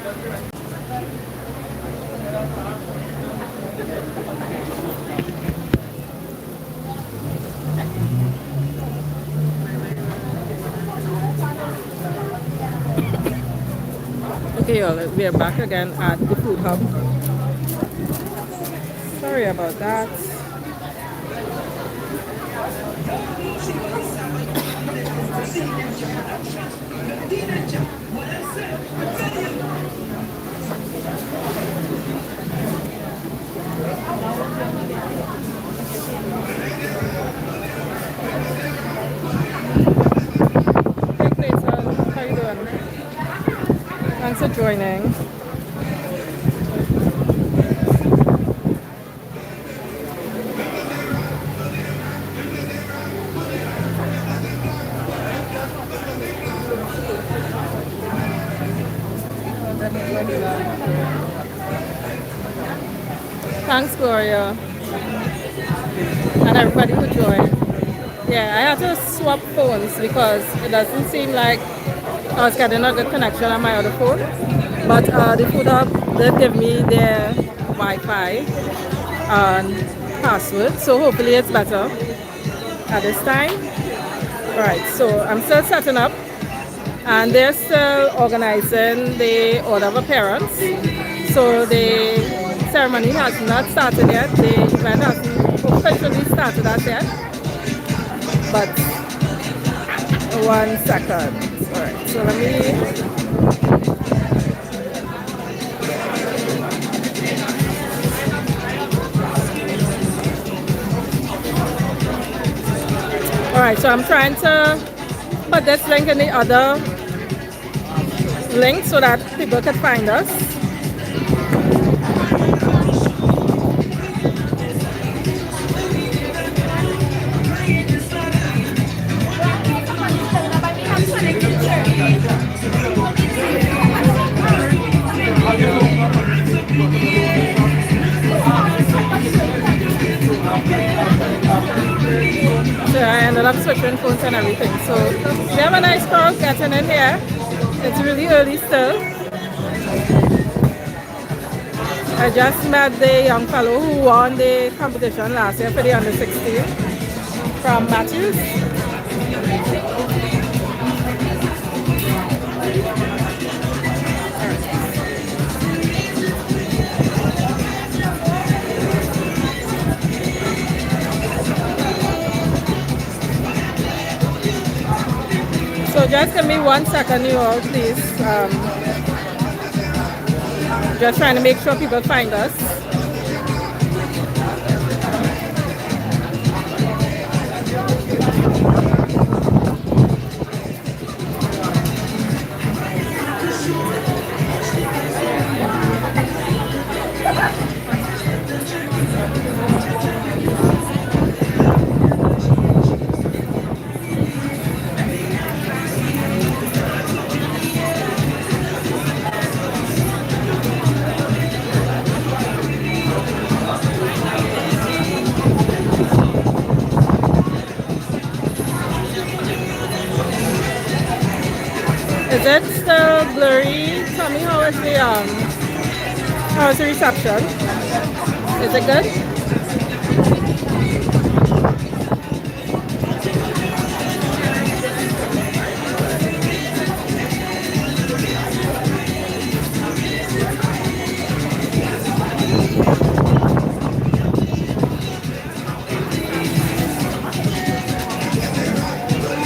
Okay, y'all, we are back again at the food hub. Sorry about that. Hey Clayton, how you doing? Thanks for joining. Thanks, Gloria, and everybody who joined. Yeah, I had to swap phones because it doesn't seem like I was getting a good connection on my other phone. But the food hub did give me their Wi-Fi and password, so hopefully it's better at this time. Alright, so I'm still setting up, and they're still organizing the order of appearance. So the ceremony has not started yet. The event hasn't officially started as yet. But 1 second. Alright, so let me. Alright, so I'm trying to put this link in the other link so that people can find us. So I ended up switching phones and everything. So we have a nice crowd getting in here. It's really early still. I just met the young fellow who won the competition last year for the under 16 from Matthews. So just give me 1 second, you all, please. Just trying to make sure people find us. Is it still blurry? Tell me how is the reception? Is it good?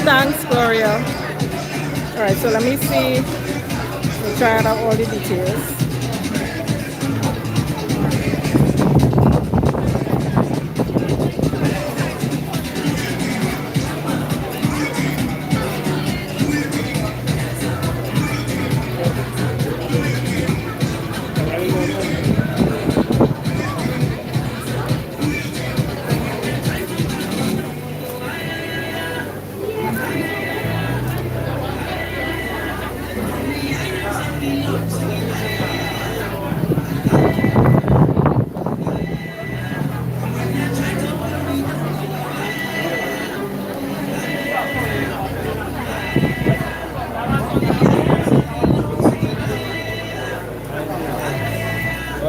Thanks, Gloria. Alright, so let me see. We'll try out all the details.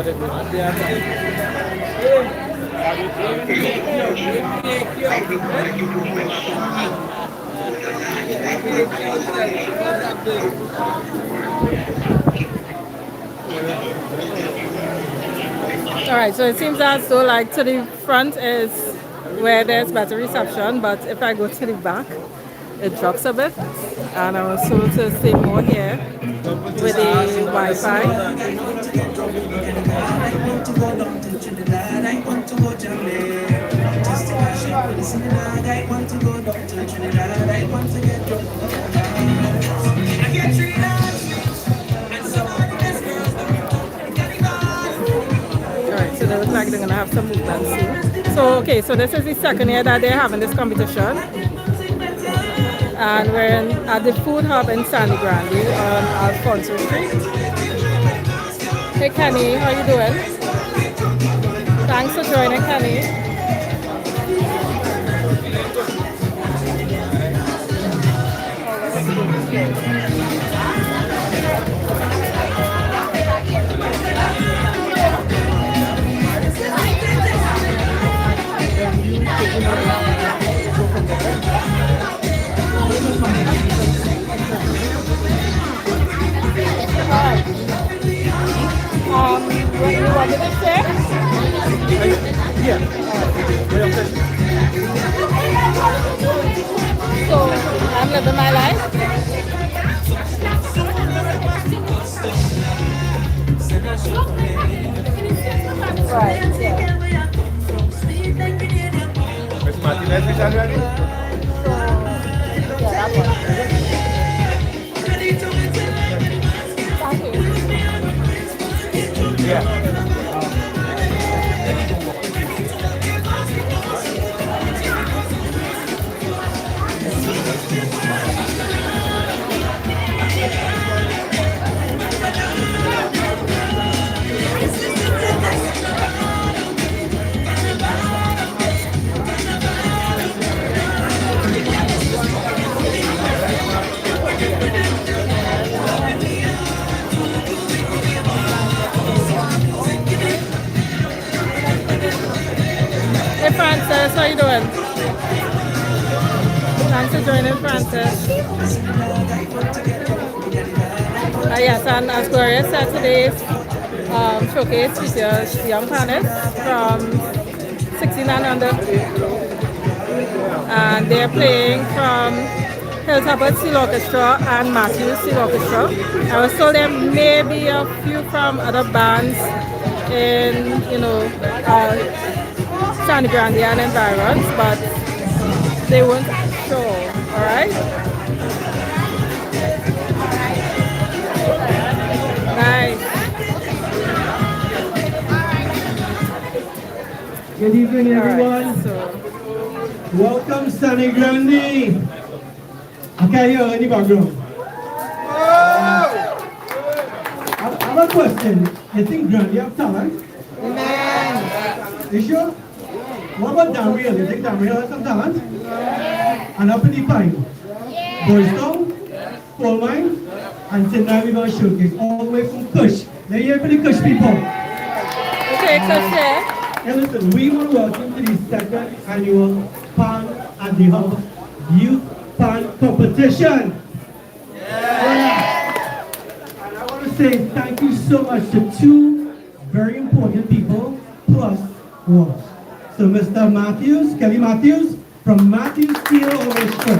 Alright, so it seems as though like to the front is where there's better reception, but if I go to the back, it drops a bit. And I was told to stay more here with the Wi-Fi. Alright, so they look like they're gonna have some movement soon. So okay, so this is the second year that they're having this competition. And we're at the Food Hub in Sangre Grande on Alfonso Street. Hey Kenny, how you doing? Thanks for joining, Kenny. What you wanted to say? Yeah. So, I'm living my life. Right, yeah. Miss Martinez, is that ready? Yeah, that one. Yeah. Hey Francis, how you doing? Thanks for joining, Francis. Yes, and as Gloria said, today's showcase features young panelists from 16 and under. And they're playing from Hilltoppers Steel Orchestra and Matthews Steel Orchestra. I was told there may be a few from other bands in, Sangre Grande and environs, but they weren't sure, alright? Nice. Good evening, everyone. Right, so. Welcome, Sangre Grande. I can hear in the background. I have a question. You think Grande have talent? Amen. You sure? What about Daniel? You think Daniel has some talent? And up in the pine? Boys Town, Coal Mine, and tonight we're going to showcase all the way from Kush. Now you hear for the Kush people. Okay, Kush here. Hey, listen, we want to welcome to the second annual Pan at the Hub Youth Pan Competition. Yeah. And I want to say thank you so much to two very important people, plus one. So Mr. Matthews, Kelly Matthews, from Matthews Steel Orchestra.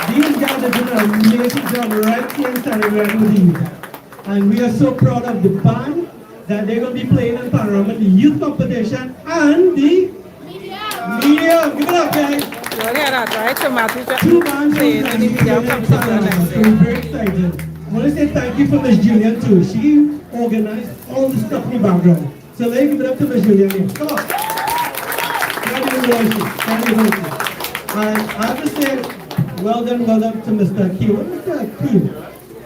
These guys are doing an amazing job right here in Sangre Grande with you. And we are so proud of the band that they're going to be playing in Panorama, the youth competition, and the medium. Give it up, guys. You will hear that, right? So Matthews Two bands playing in the medium competition next So day. we're very excited. I want to say thank you for Miss Julian too. She organized all the stuff in the background. So let's give it up to Miss Julian here. Come on. Congratulations. And I have to say, well done to Mr. Q. What is Mr. Q?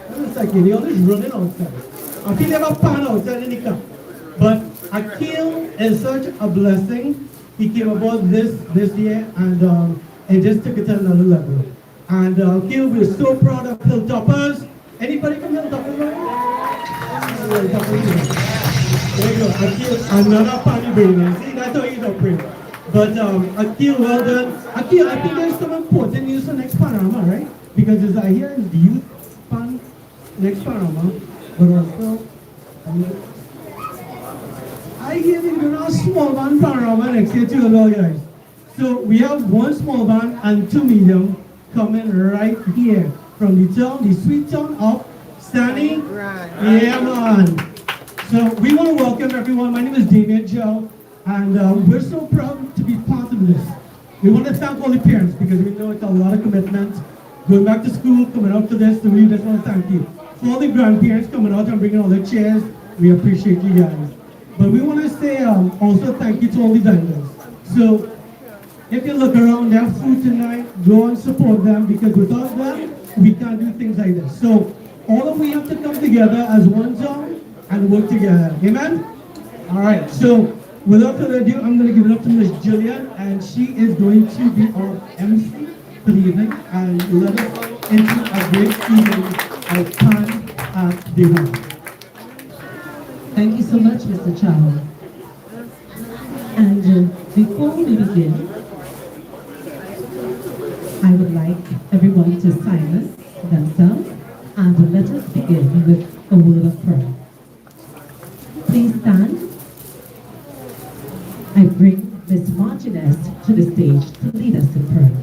What is Mr. Q? He always running outside. I feel never pan outside in the car. But Akil is such a blessing. He came aboard this year and just took it to another level. And Akil, we're so proud of Hilltoppers. Anybody from Hilltoppers? Right? There you go. Akil, another party brainer. See, that's how he's operating. But Akil, well done. Akil, I think there's some important news for next panorama, right? Because as I hear is the youth pan next panorama, but also I hear they're doing a small band panorama next year too, well, guys. So we have one small band and two medium coming right here from the town, the sweet town of Sangre Grande. Yeah, man. So we want to welcome everyone. My name is Damien Joe, and we're so proud to be part of this. We want to thank all the parents because we know it's a lot of commitment. Going back to school, coming out to this, so we just want to thank you. For all the grandparents coming out and bringing all the chairs, we appreciate you guys. But we want to say also thank you to all the vendors. So if you look around, they have food tonight, go and support them because without them, we can't do things like this. So all of we have to come together as one town and work together. Amen? All right, so without further ado, I'm going to give it up to Miss Jillian, and she is going to be our MC for the evening and let us into a great evening of time at the home. Thank you so much, Mr. Charles. And before we begin, I would like everyone to silence themselves and let us begin with a word of prayer. Please stand. I bring Ms. Martinez to the stage to lead us in prayer.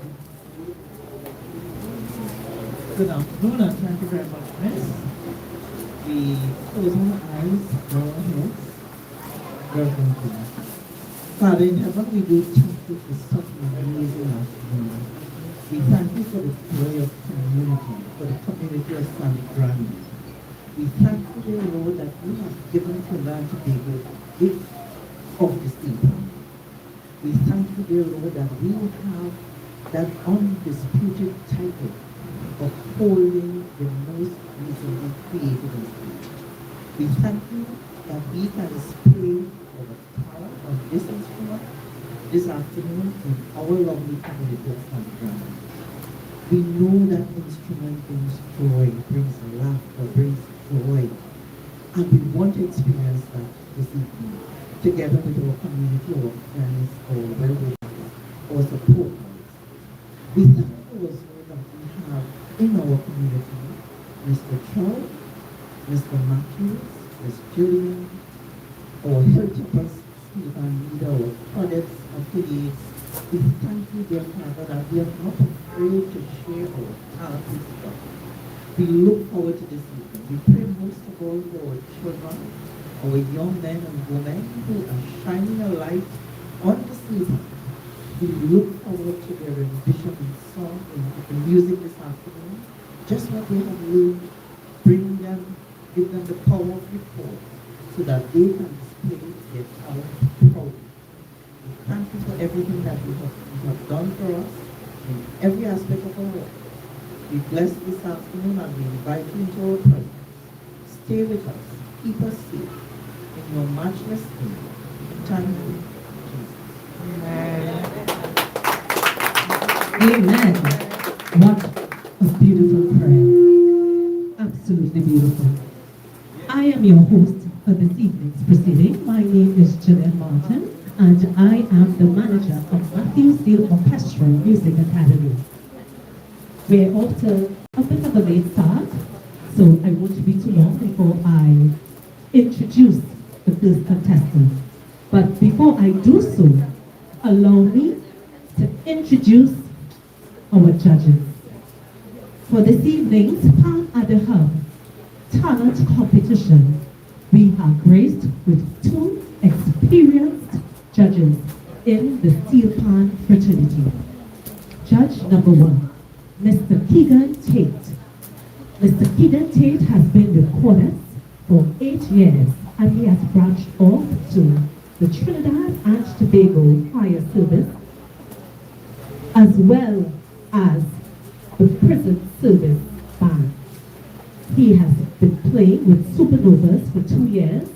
Good afternoon and thank you very much, Miss. We close our eyes, bow our heads. Welcome to us. Father in heaven, we do thank you for such an amazing afternoon. We thank you for the joy of community, for the community of Sangre Grande. We thank you, dear Lord, that you have given to learn to be the gift of the steelpan. We thank you, dear Lord, that we have that undisputed title of holding the most recently created instrument. We thank you that we can display our power on this instrument this afternoon in our lovely community of Sangre Grande. We know that instrument brings joy, brings laughter, brings joy, and we want to experience that this evening, together with our community, our friends, our well-wishers, our supporters. We thank you also that we have in our community Mr. Trout, Mr. Matthews, Ms. Julian, our Hilltoppers, Stephen leader, our products, affiliates. We thank you, dear Father, that we are not afraid to share our talent with God. We look forward to this evening. We pray most of all for our children, our young men and women who are shining a light on this evening. We look forward to their rendition and song and music this afternoon. Just what they have learned, bring them, give them the power of report so that they can display their talent proudly. We thank you for everything that you have done for us in every aspect of our life. We bless this afternoon and we invite you into our presence. Stay with us, keep us safe. In your matchless name, thank you, Jesus. Amen. What a beautiful prayer. Absolutely beautiful. I am your host for this evening's proceeding. My name is Jeanette Martin, and I am the manager of Matthew Zelle Orchestra Music Academy. We're off to a bit of a late start, so I won't be too long before I introduce the first contestant. But before I do so, allow me to introduce our judges. For this evening's Pan at the Hub talent competition, we are graced with two experienced judges in the steelpan fraternity. Judge number one, Mr. Keegan Tate. Mr. Keegan Tate has been with Contestants for 8 years, and he has branched off to the Trinidad and Tobago Fire Service, as well as the Prison Service Band. He has been playing with Supernovas for 2 years.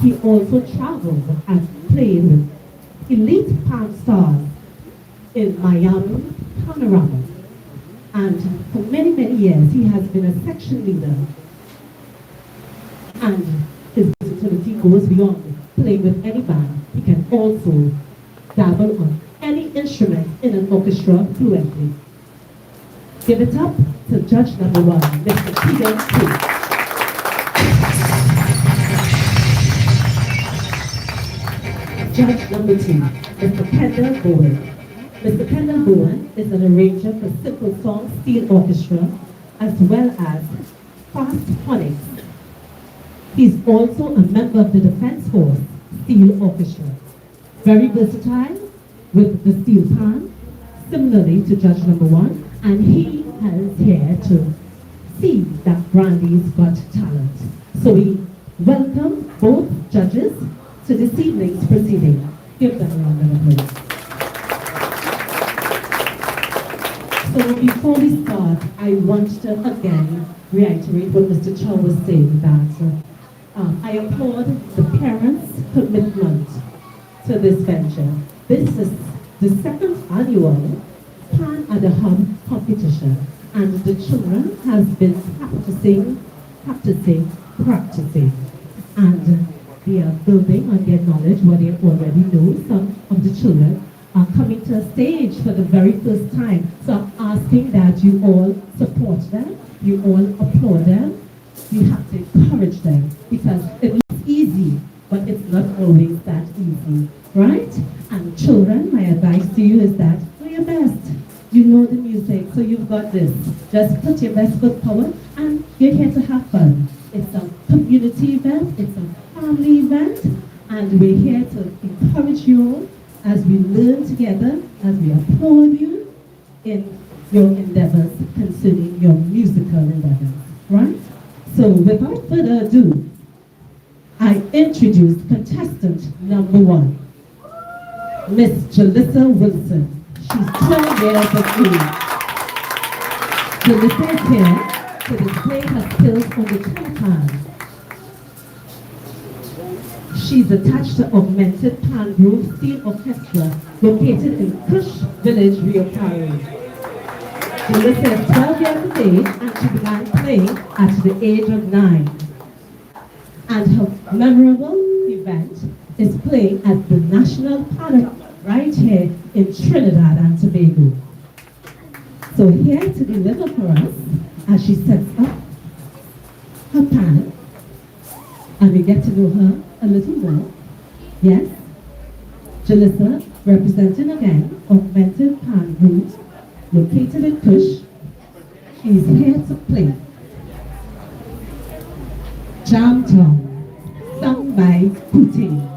He also traveled and played with elite pan stars in Miami Panorama. And for many, many years, he has been a section leader and his versatility goes beyond playing with any band. He can also dabble on any instrument in an orchestra fluently. Give it up to judge number one, Mr. Peter P. Judge number two, Mr. Kendall Bowen. Mr. Kendall Bowen is an arranger for simple song steel orchestra as well as fast phonics. He's also a member of the Defense Force Steel Orchestra. Very versatile with the steel pan, similarly to judge number one, and he is here to see that Brandy's got talent. So we welcome both judges to this evening's proceeding. Give them a round of applause. So before we start, I want to again reiterate what Mr. Chow was saying, that I applaud the parents' commitment to this venture. This is the second annual Pan at the Hub competition, and the children have been practicing, and they are building on their knowledge, what they already know. Some of the children are coming to a stage for the very first time. So I'm asking that you all support them, you all applaud them, you have to encourage them, because it looks easy, but it's not always that easy, right? And children, my advice to you is that do your best. You know the music, so you've got this. Just put your best foot forward, and you're here to have fun. It's a community event, it's a family event, and we're here to encourage you all as we learn together, as we applaud you in your endeavors concerning your musical endeavors, right? So without further ado, I introduce contestant number one, Miss Jalissa Wilson. She's 12 years of age. Jalissa is here to display her skills on the steelpan. She's attached to Augmented Pan Group Steel Orchestra, located in Kush Village, Rio Caro. Jalissa is 12 years of age, and she began playing at the age of 9. And her memorable event is playing at the National Park right here in Trinidad and Tobago. So here to deliver for us, as she sets up her pan, and we get to know her a little more. Yes, Jalissa, representing again Augmented Pan Group, located in Kush, is here to play Jam Tongue, sung by Putin.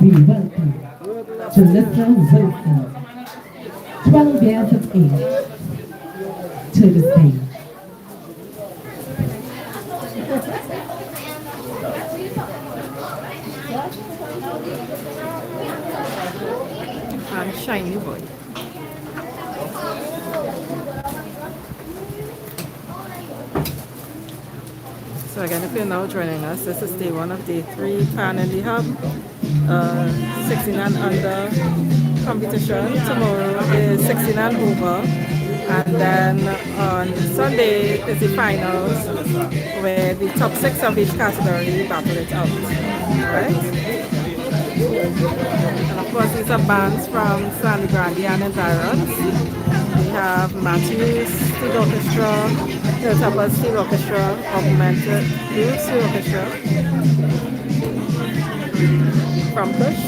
We welcome Jalissa Wilson, 12 years of age, to the stage. I'm shiny boy. So again, if you're now joining us, this is day one of day 3, Pan in the Hub, 16 and under competition. Tomorrow is 16 and over, and then on Sunday is the finals, where the top 6 of each category battle it out. Right? And of course, these are bands from Sangre Grande and environs. We have Matthew's Steel Orchestra, Hilltoppers Steel Orchestra, Augmented Blue Steel Orchestra from Kush.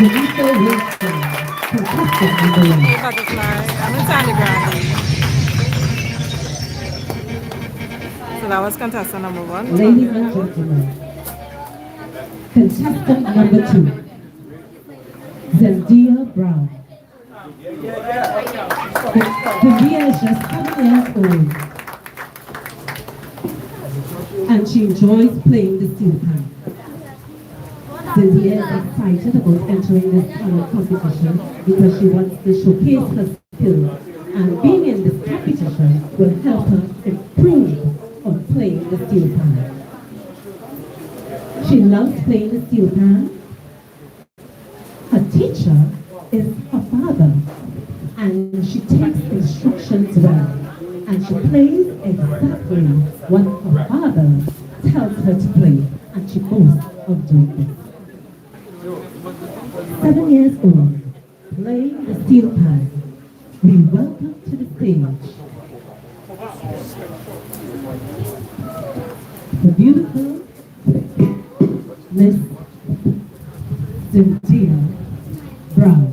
Teresa Wilson, contestant number 1. Butterfly. I'm in Sangre Grande. So that was contestant number 1. Ladies and gentlemen, contestant number 2, Zelle Brown. Zelle is just 7 years old, and she enjoys playing the steelpan. Zelle is excited about entering this talent competition because she wants to showcase her skills, and being in this competition will help her improve on playing the steelpan. She loves playing the steelpan. Her teacher is her father, and she takes instructions well, and she plays exactly what her father tells her to play, and she boasts of doing this. 7 years old, playing the steelpan. We welcome to the stage the beautiful Miss Cynthia Brown.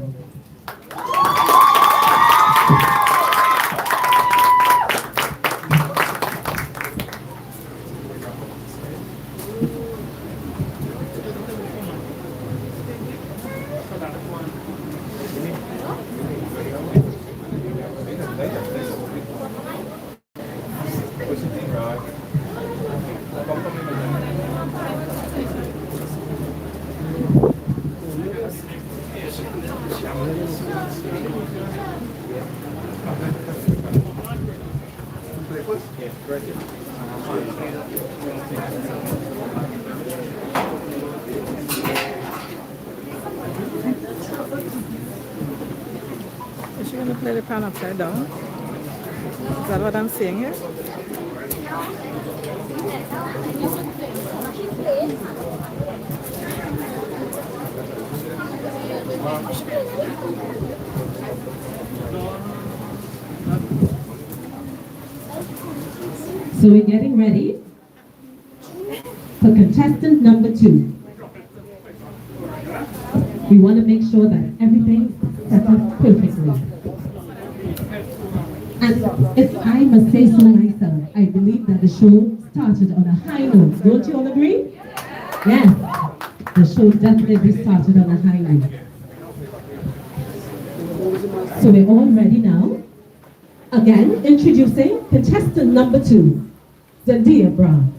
Is she going to play the pan upside down? Is that what I'm seeing here? So we're getting ready for contestant number 2. We want to make sure that everything's set up perfectly. And if I must say so myself, I believe that the show started on a high note. Don't you all agree? Yes, the show definitely started on a high note. So we're all ready now. Again, introducing contestant number 2, Zelle Brown.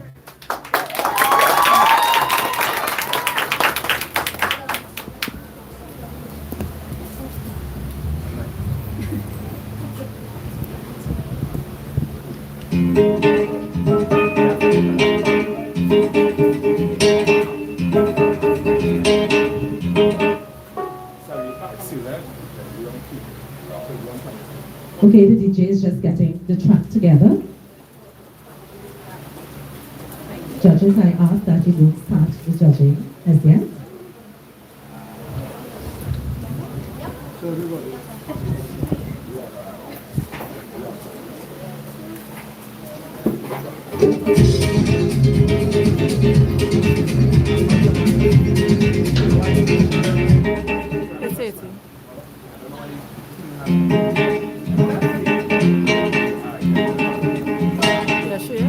Okay, the DJ is just getting the track together. Judges, I ask that you don't start the judging as yet. It's 80. There she is.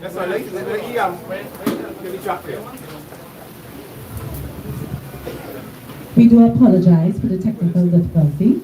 That's all right. Let me drop it. We do apologize for the technical difficulty.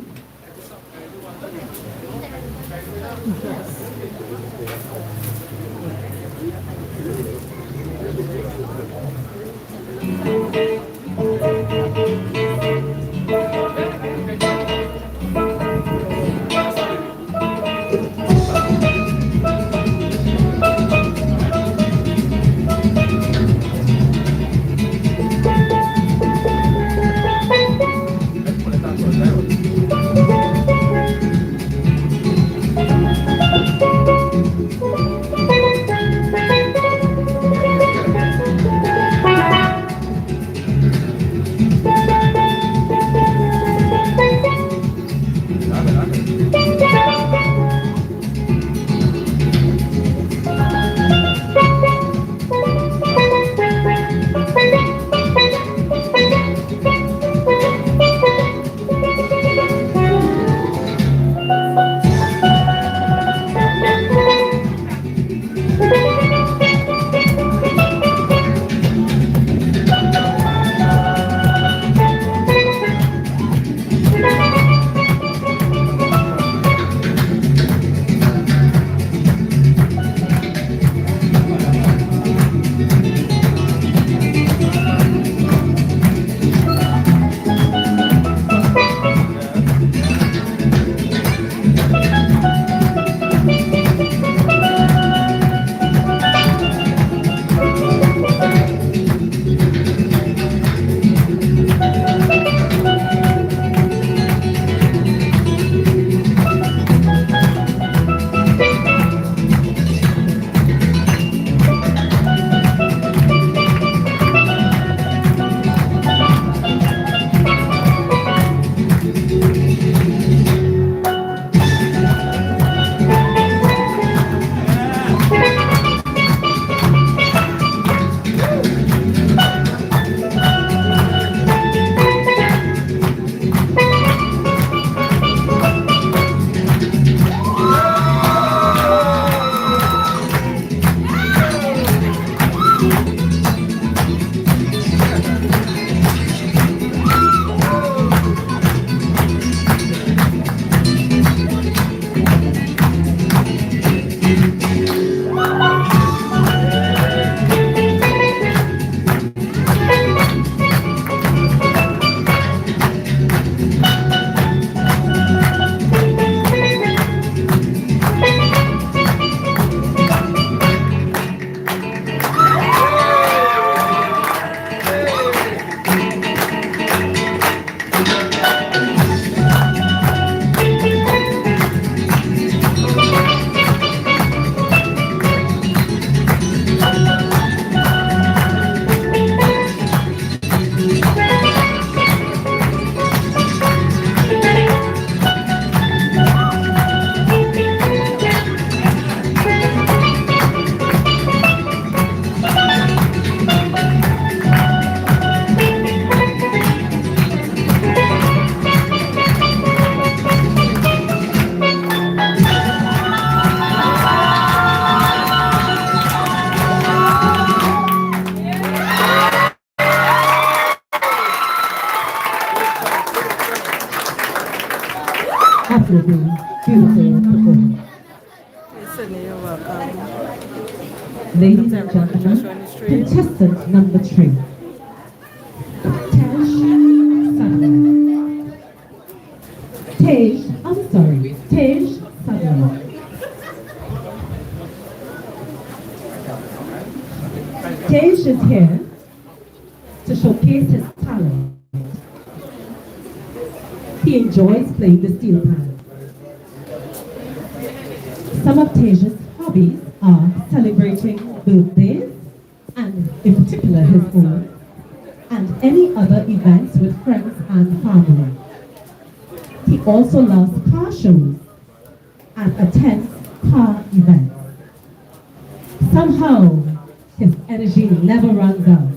Absolutely beautiful performance. Sydney, you're welcome. Ladies and gentlemen, contestant number 3, Tej Sadler. Tej is here to showcase his talent. He enjoys playing the steel pan. Some of Tej's hobbies are celebrating birthdays, and in particular his own, and any other events with friends and family. He also loves car shows and attends car events. Somehow, his energy never runs out.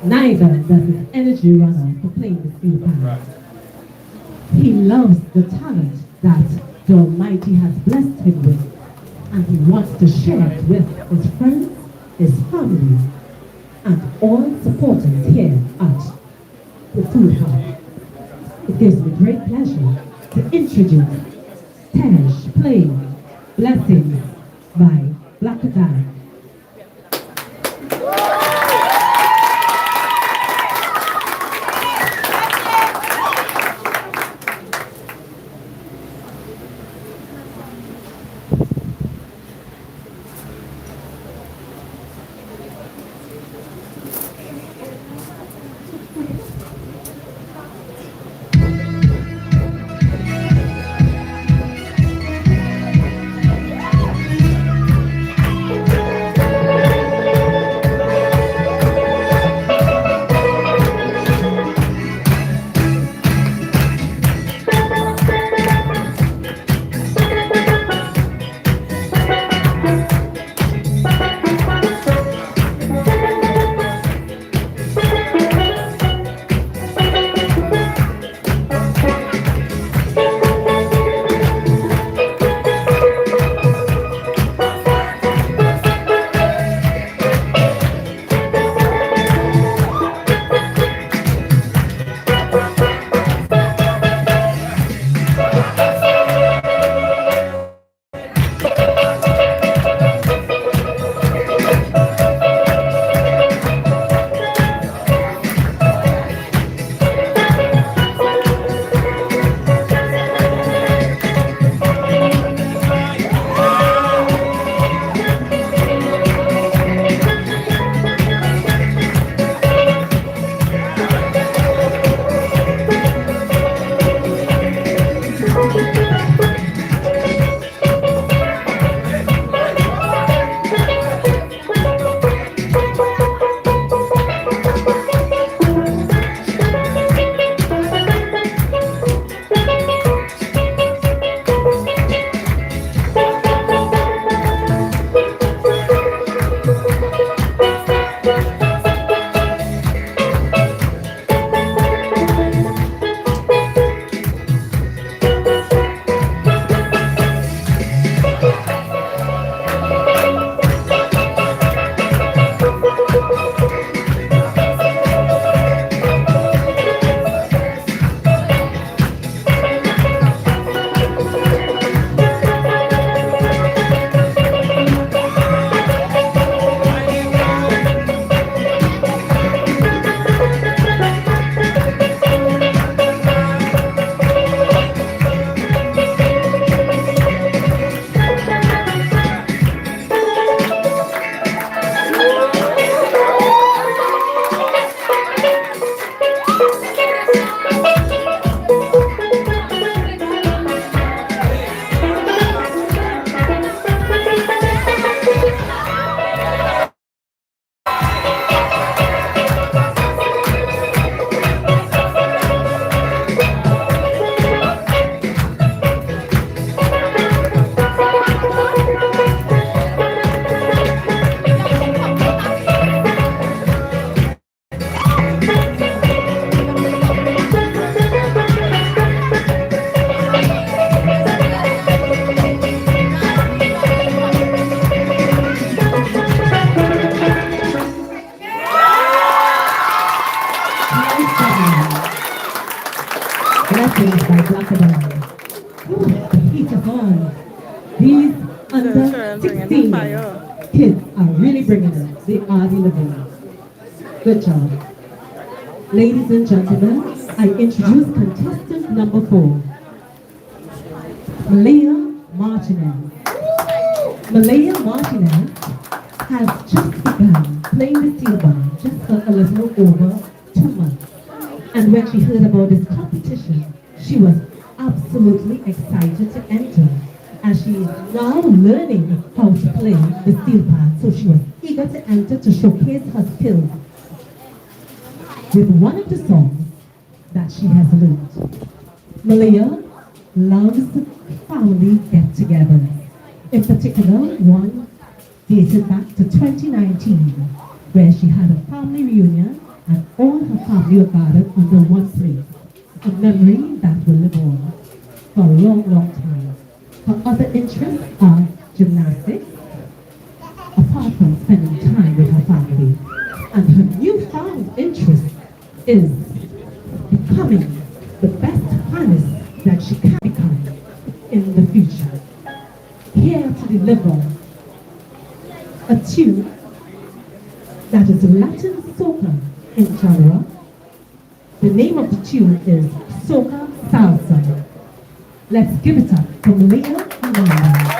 Neither does his energy run out for playing the steel pan. He loves the talent that the Almighty has blessed him with, and he wants to share it with his friends, his family, and all supporters here at the Food Hub. It gives me great pleasure to introduce Tej playing Blessings by Black Dad. Blessings by Black Dad. Ooh, the heat is on. These under Sure, bringing the 16 fire. kids are really bringing it. They are delivering. Good job. Ladies and gentlemen, I introduce contestant number 4, Malaya Martinez. Malaya Martinez has just begun playing the steelpan just for a little over 2 months. And when she heard about this competition, she was absolutely excited to enter, as she is now learning how to play the steelpan. So she was eager to enter to showcase her skills with one of the songs that she has learned. Malaya loves family get-togethers. In particular, one dated back to 2019, where she had a family reunion and all her family were gathered under one place. A memory that will live on for a long, long time. Her other interests are gymnastics, apart from spending time with her family. And her newfound interest is becoming the best pianist that she can become in the future. Here to deliver a tune that is Latin soca in genre. The name of the tune is Soca Salsa. Let's give it up for Malaya Martinez.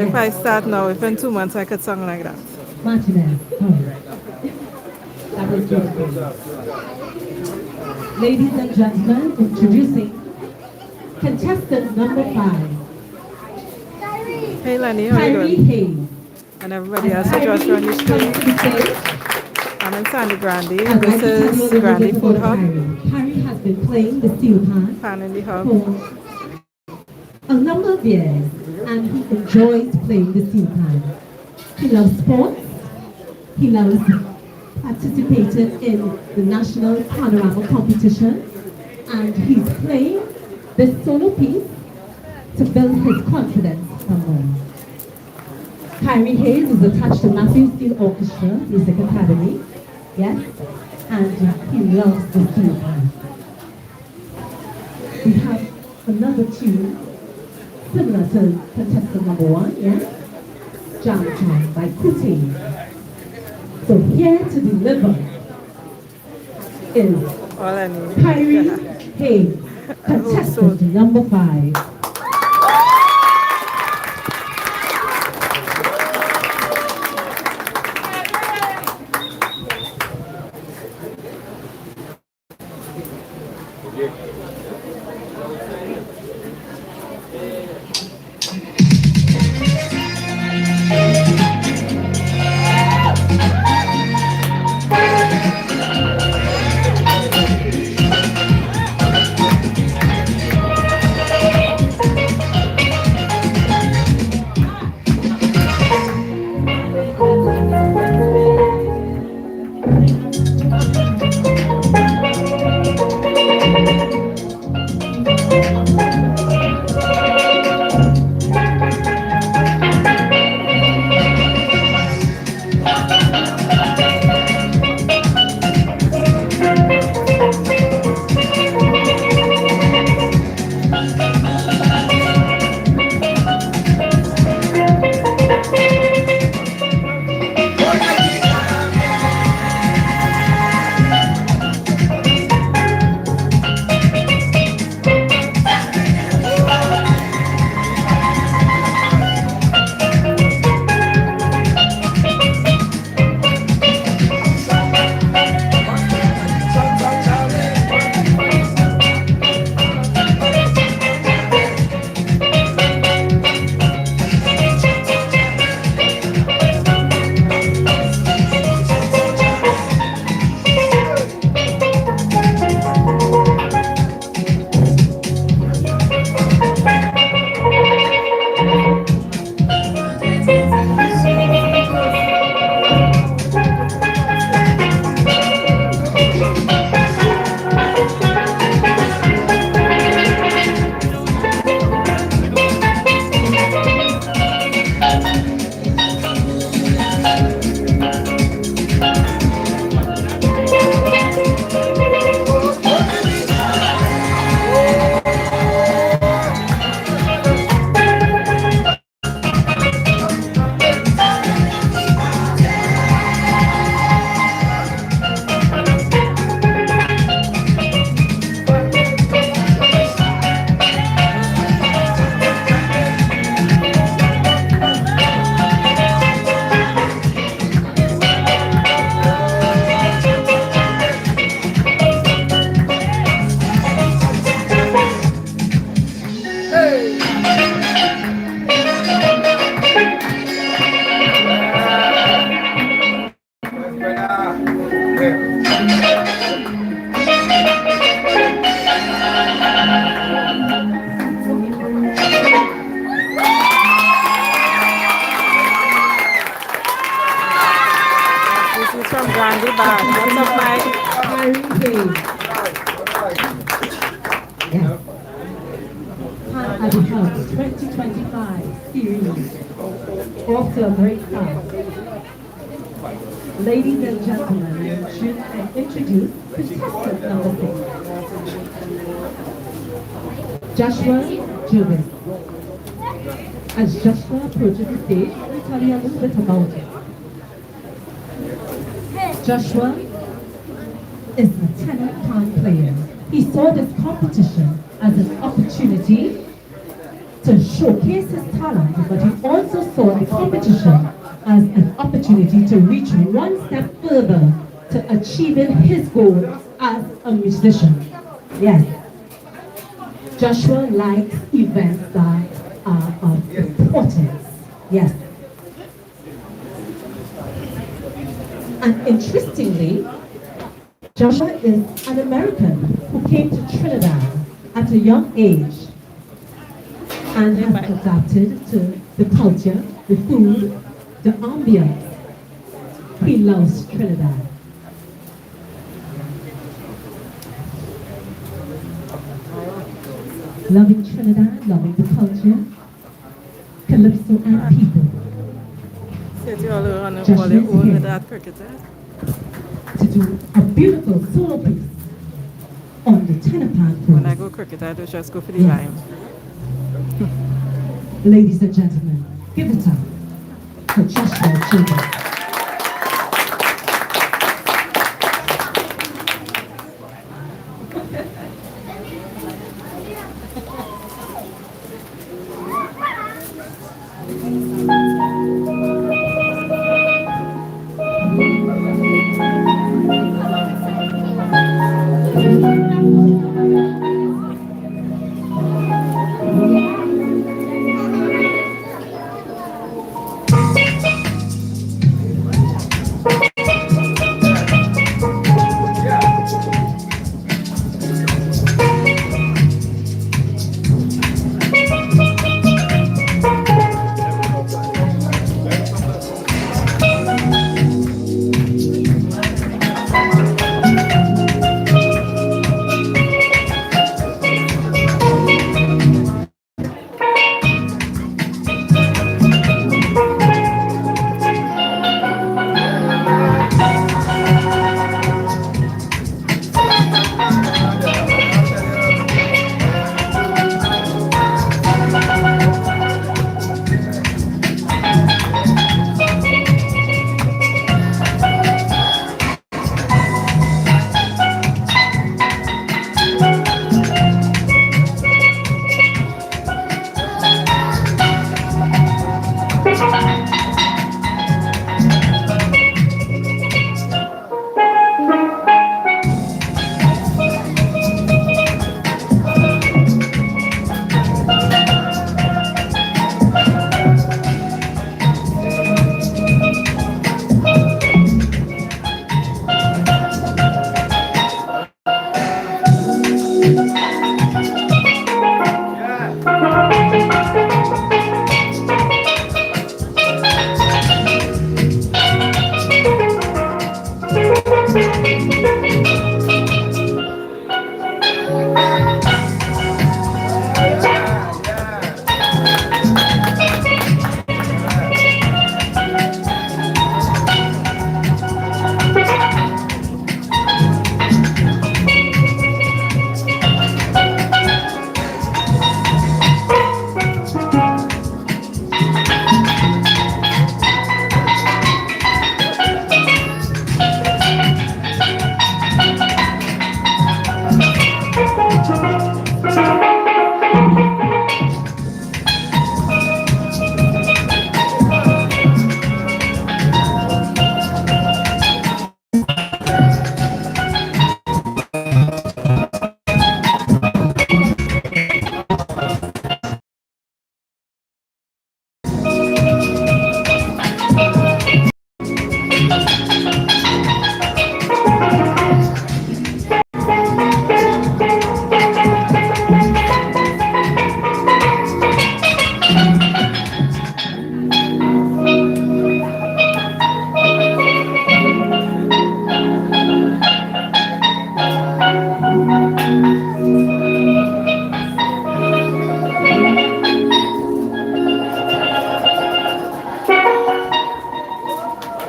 If I start now, within 2 months I could sing like that. Martinez. Oh. That was beautiful. Ladies and gentlemen, introducing contestant number 5. Hey Lenny, how you Kyrie doing? Hayes. And everybody else who just joined the stream. I'm in Sangre Grande. This is Grande Food Hub. Kyrie has been playing the steelpan Pan in the hub. for a number of years, and he enjoys playing the steelpan. He loves sports. He loves participating in the national panorama competition, and he's playing this solo piece to build his confidence some more. Kyrie Hayes is attached to Matthew Steele Orchestra Music Academy, yes, and he loves the steelpan. We have another tune similar to contestant number 1, yes, Jam Jam by Kuti. So here to deliver is All I need. Kyrie Hayes, contestant number 5. At the Hub 2025 series. Off to a great start. Ladies and gentlemen, should I introduce contestant number 6, Joshua Juvis. As Joshua approaches the stage, let me tell you a little bit about him. Joshua is a tenor pan player. He saw this competition as an opportunity to showcase his talent, but he also saw the competition as an opportunity to reach one step further to achieving his goal as a musician. Yes. Joshua likes events that are of importance. Yes. And interestingly, Joshua is an American who came to Trinidad at a young age and has adapted to the culture, the food, the ambience. He loves Trinidad. Loving Trinidad, loving the culture, calypso and people. Said you all on Joshua all your is own here with that cricketer. to do a beautiful solo piece on the tenor When I pan. go cricket, I do just go for the Yes. rhyme. Ladies and gentlemen, give it up for Joshua Children.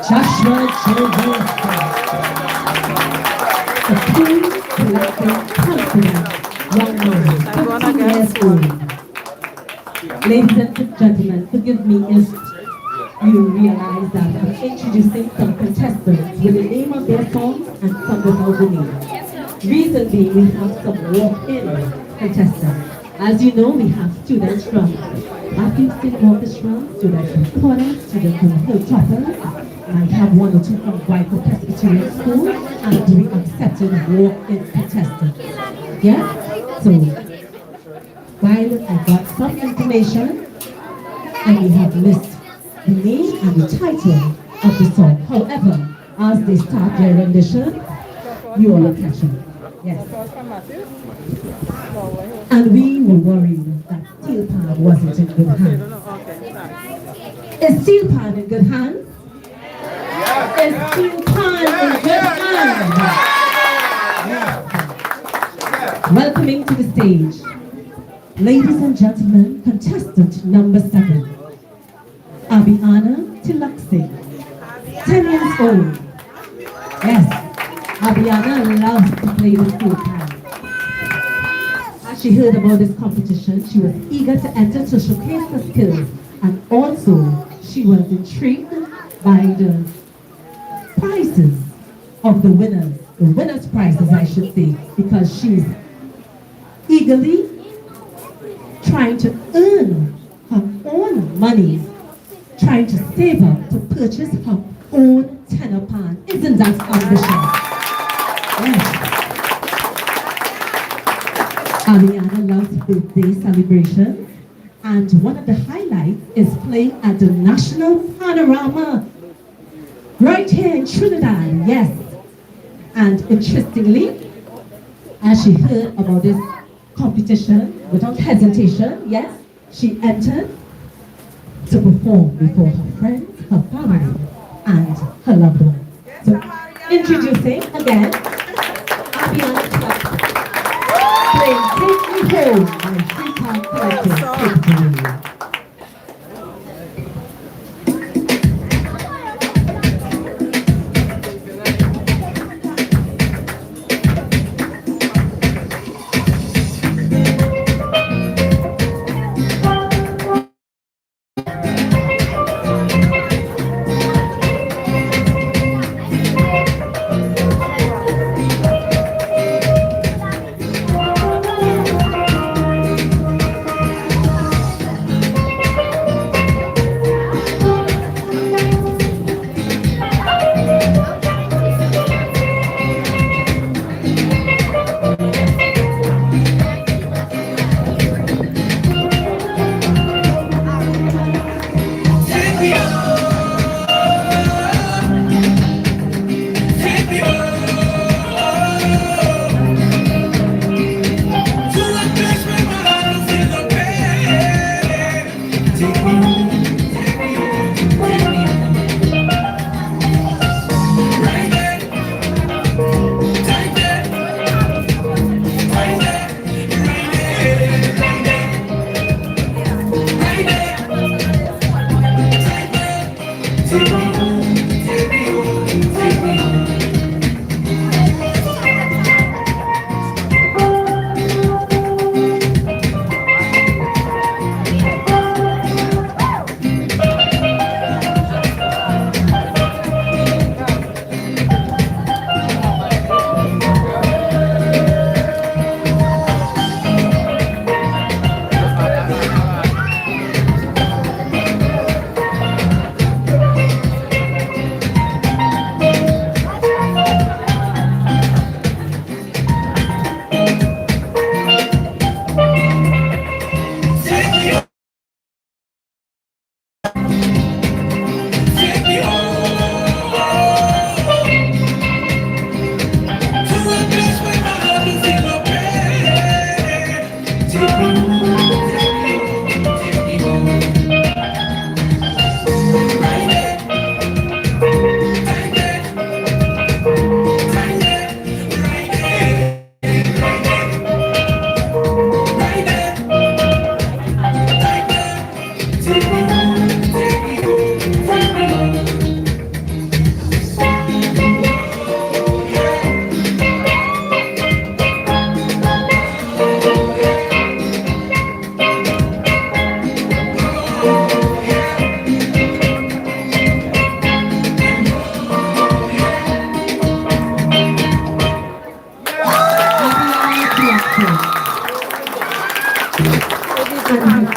Joshua Children. A cool, collected, confident young man, 15 years old. Ladies and gentlemen, forgive me if you realize that I'm introducing some contestants with the name of their songs and some without the name. Reason being, we have some walk-in contestants. As you know, we have students from Matthew State Orchestra, students from Contestant, students from Hilltoppers, might have one or two from Grande Food School, and doing accepted walk-in contestant. Yeah? So, while I got some information, and we have listed the name and the title of the song. However, as they start their rendition, you all will catch on. Yes. And we were worried that steelpan wasn't in good hands. Is steelpan in good hands? Is steelpan in good hands? Welcoming to the stage, ladies and gentlemen, contestant number 7, Abiana Tilaksing, 10 years old. Yes, Abiana loves to play the steelpan. As she heard about this competition, she was eager to enter to showcase her skills, and also she was intrigued by the prizes of the winners' prizes, I should say, because she's eagerly trying to earn her own money, trying to save up to purchase her own tenor pan. Isn't that ambition? Yes. Ariana loves birthday celebration, and one of the highlights is playing at the National Panorama right here in Trinidad. Yes. And interestingly, as she heard about this competition, without hesitation, yes, she entered to perform before her friends, her family, and her loved ones. So, introducing again, Abiana Clark, playing Take Me Home by Freetown Collective, Cape Town.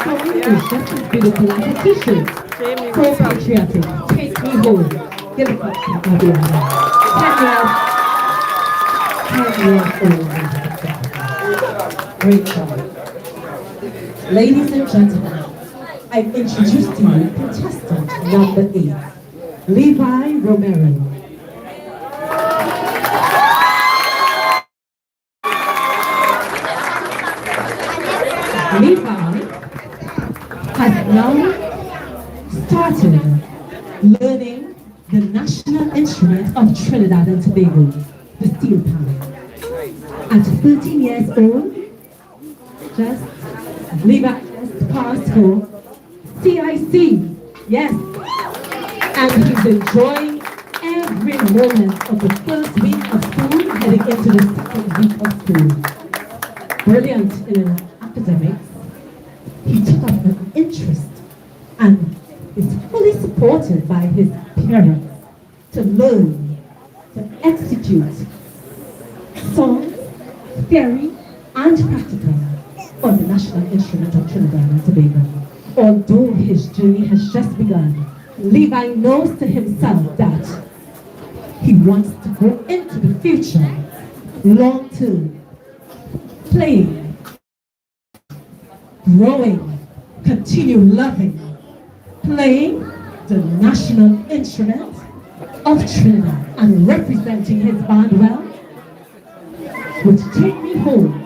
song is just as beautiful as a t-shirt. So patriotic. Take me home. Give it up to Adriana. 10 years old. Great job. Ladies and gentlemen, I've introduced to you contestant number 8, Levi Romero. Levi has now started learning the national instrument of Trinidad and Tobago, the steelpan. At 13 years old, Levi just passed for CIC, yes, and he's enjoying every moment of the first week of school heading into the second week of school. Brilliant in academics, he took up an interest and is fully supported by his parents to learn, to execute songs, theory, and practical on the national instrument of Trinidad and Tobago. Although his journey has just begun, Levi knows to himself that he wants to go into the future, long term, playing, growing, continue loving, playing the national instrument of Trinidad and representing his band well. Would you take me home?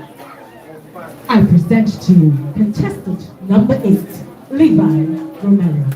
I present to you contestant number 8, Levi Romero.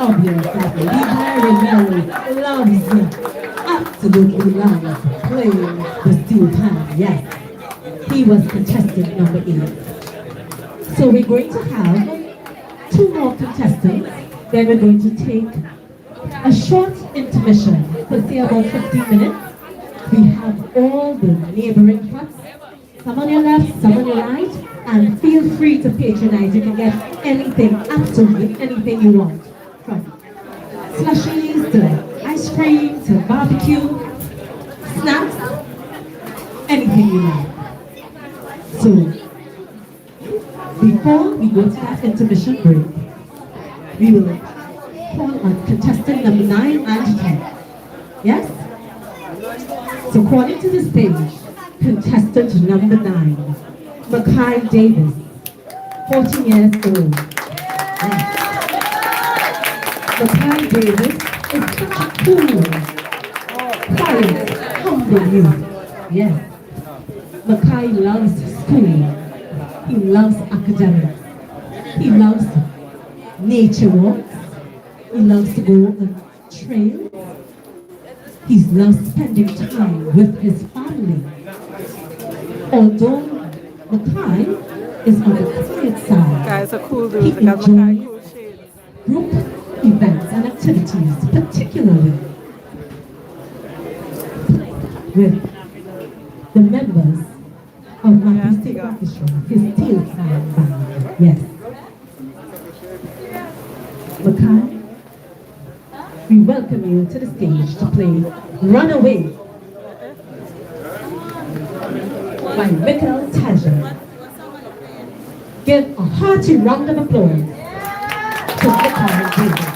obvious that Levi Romero loves absolutely loves playing the steel pan. Yes, he was contestant number 8. So we're going to have 2 more contestants. Then we're going to take a short intermission for say about 15 minutes. We have all the neighboring huts, some on your left, some on your right, and feel free to patronize. You can get anything, absolutely anything you want, from slushies to ice cream to barbecue, snacks, anything you like. So, before we go to that intermission break, we will call on contestant number 9 and 10. Yes? So calling to the stage, contestant number 9, Mackay Davis, 14 years old. Yes. Mackay Davis is such a cool, quiet, humble youth. Yes. Mackay loves school. He loves academics. He loves nature walks. He loves to go on trails. He loves spending time with his family. Although Mackay is on the quiet side, Guys are cool he dudes. They got my enjoys cool shades. group events and activities, particularly with the members of Matthew State Orchestra, his steelpan band. Yes. Mackay, we welcome you to the stage to play Runaway by Mikkel Taja. Give a hearty round of applause to Mackay Davis.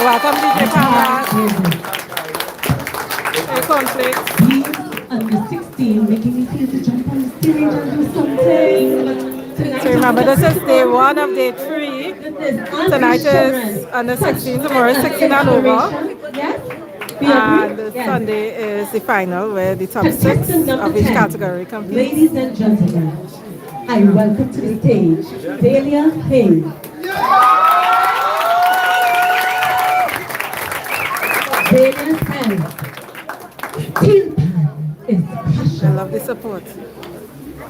welcome DJ Pamela. Hey, conflict. He's under 16, making me feel to jump on the stage and do something. Tonight, So remember, this is day 1 of day 3. Tonight is under 16, tomorrow is 16 and over. Yes? And Sunday is the final where the top 6 of each category compete. Ladies and gentlemen, I welcome to the stage Delia Hayes. Delia says, steelpan is I passion. love the support.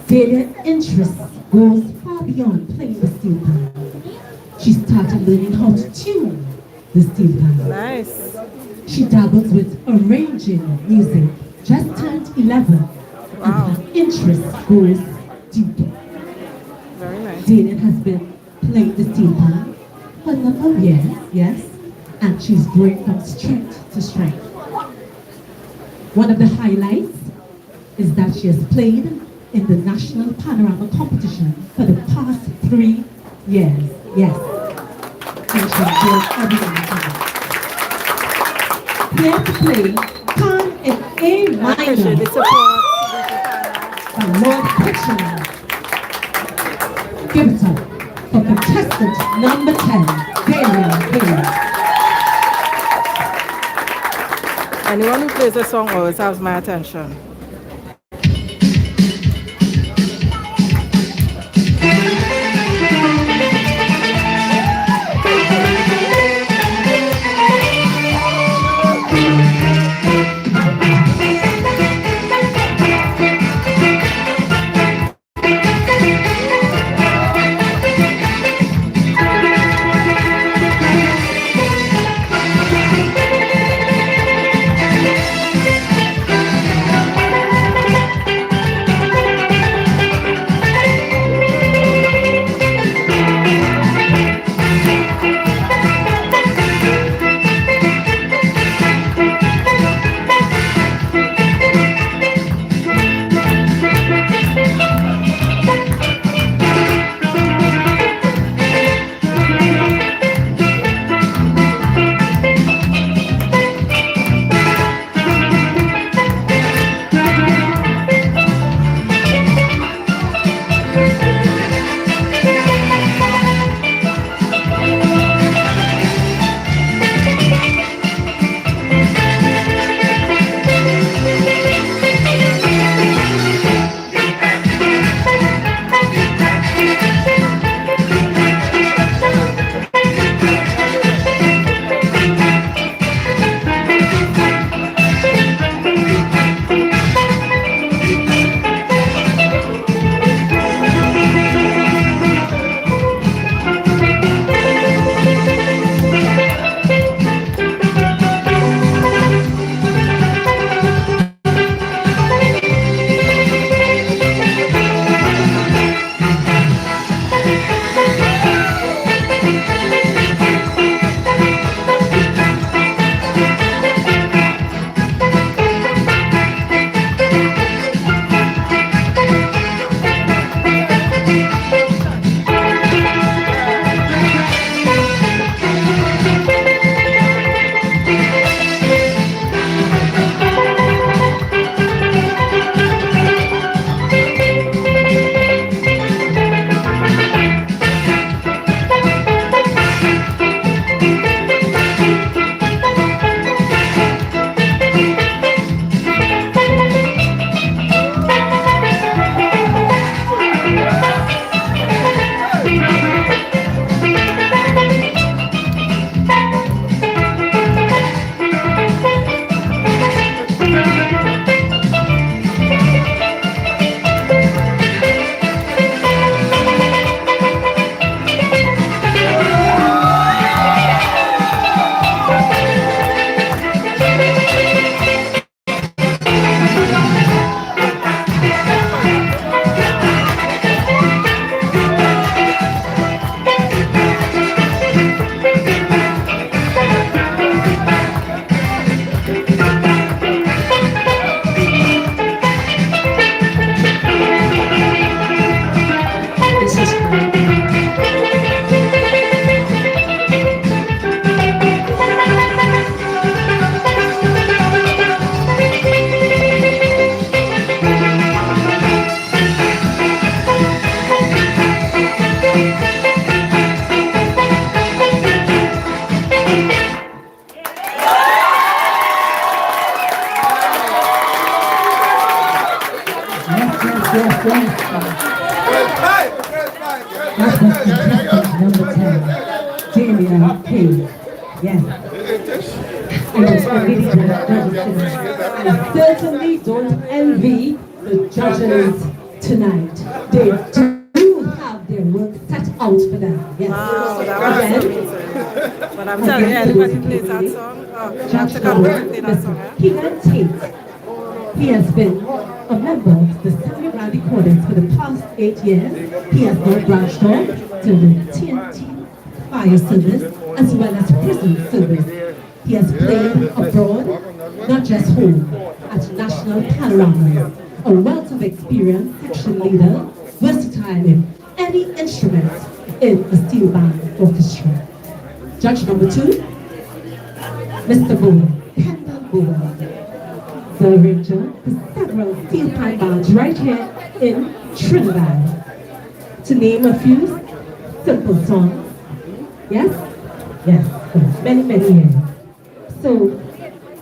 Delia's interest goes far beyond playing the steelpan. She started learning how to tune the steelpan. Nice. She dabbles with arranging music, just turned 11, Wow. and her interest goes deeper. Very nice. Delia has been playing the steelpan for a number of years, yes, and she's growing from strength to strength. One of the highlights is that she has played in the National Panorama competition for the past 3 years, yes, and she enjoys everything. Here to play, come in A I appreciate minor the support. by Lord Kitchener. Give it up for contestant number 10, Delia Hayes. Anyone who plays a song always has my attention. royal cake. Yes. And it's really I certainly don't envy the judges tonight. They do have their work set out for them. Yes. Wow, that was amazing. But I'm telling you, anybody plays that song, Judge to come and play that song, He can take. He has been a member of the Sangre Grande Chorus for the past 8 years. He has now branched off to the TNT fire service as well as prison service. He has played abroad, not just home, at national panoramas. A wealth of experience, section leader, versatile in any instrument in the steel band orchestra. Judge number 2, Mr. Bowen, Kendall Bowen, the arranger for several steel pan bands right here in Trinidad. To name a few simple songs. Yes? Yes, for many, many years. So,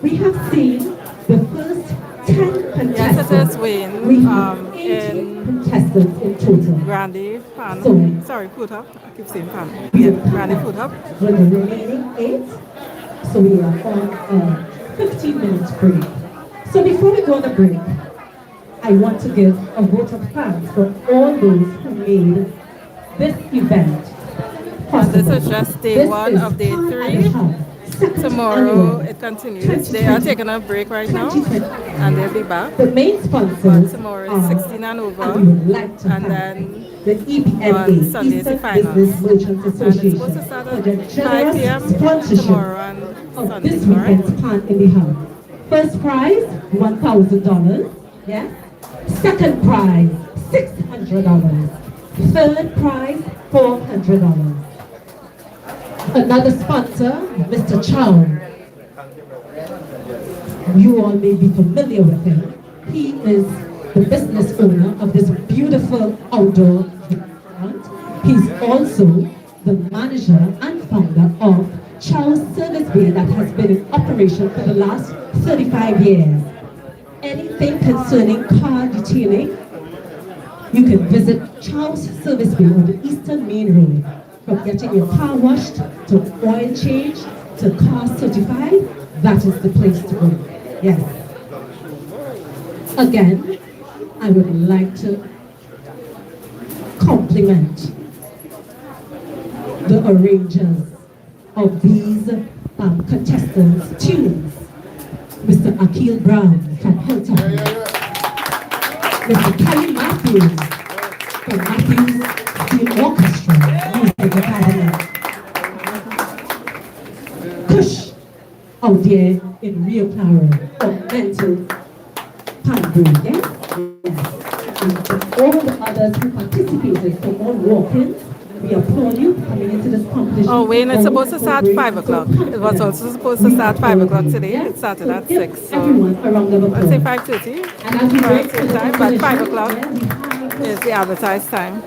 we have seen the first 10 contestants. Yes, it is Wayne. We have 18 contestants in total. Grande Pan. So, Sorry, Food Hub. I keep saying Pan. we Yeah, have Grande Food Hub. with the remaining 8. So we are on a 15-minute break. So before we go on the break, I want to give a vote of thanks for all those who made this event possible. This is just day 1 of day 3. Tomorrow it continues. They are taking a break right now and they'll be back. The main sponsors But tomorrow is are, 16 and over. and we would like to And thank then the EBMA, on Sunday is the Eastern finals. Business Merchants And it's Association, supposed to start for at the 5 generous p.m. sponsorship tomorrow and of Sunday, this alright? weekend's Pan in the Hub. First prize, $1,000. Yes. Second prize, $600. Third prize, $400. Another sponsor, Mr. Chow. You all may be familiar with him. He is the business owner of this beautiful outdoor restaurant. He's also the manager and founder of Chow's Service Bay that has been in operation for the last 35 years. Anything concerning car detailing, you can visit Chow's Service Bay on the Eastern Main Road. From getting your car washed, to oil change, to car certified, that is the place to go. Yes. Again, I would like to compliment the arrangers of these contestants' tunes. Mr. Akil Brown from Hilltoppers. Mr. Kelly Matthews from Matthews Steel Orchestra, Music Academy. Kush out there in Rio Claro for mental handling, yes? And to all the others who participated for all walk-ins, we applaud you for coming into this competition. Oh, Wayne, it's supposed to start 5 o'clock. It was also supposed to start 5 o'clock today. It started at 6. So Everyone around the I'll say 5:30. And as we wait for the Time, but competition, 5 o'clock yeah, is the advertised time.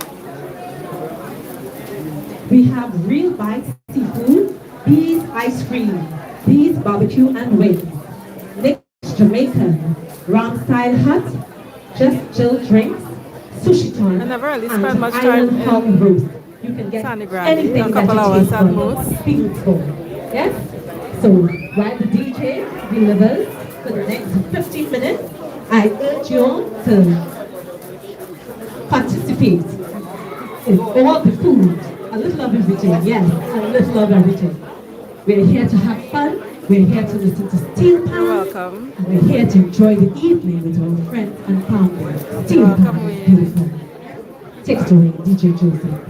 we have real bites seafood, Bees ice cream, Bees barbecue and wings, Nick's Jamaican, Ram style hut, Just Jill drinks, sushi ton, I never really and spent much island time hog in roast. You can get Sangre Grande, anything a couple that you hours taste at for, most. feels for. Yes? So while the DJ delivers for the next 15 minutes, I urge you all to participate in all the food. A little of everything, yes, a little of everything. We're here to have fun, we're here to listen to steelpan, You're welcome. and we're here to enjoy the evening with our friends and family. welcome, Steelpan Wayne. is beautiful. Take it away, DJ Joseph.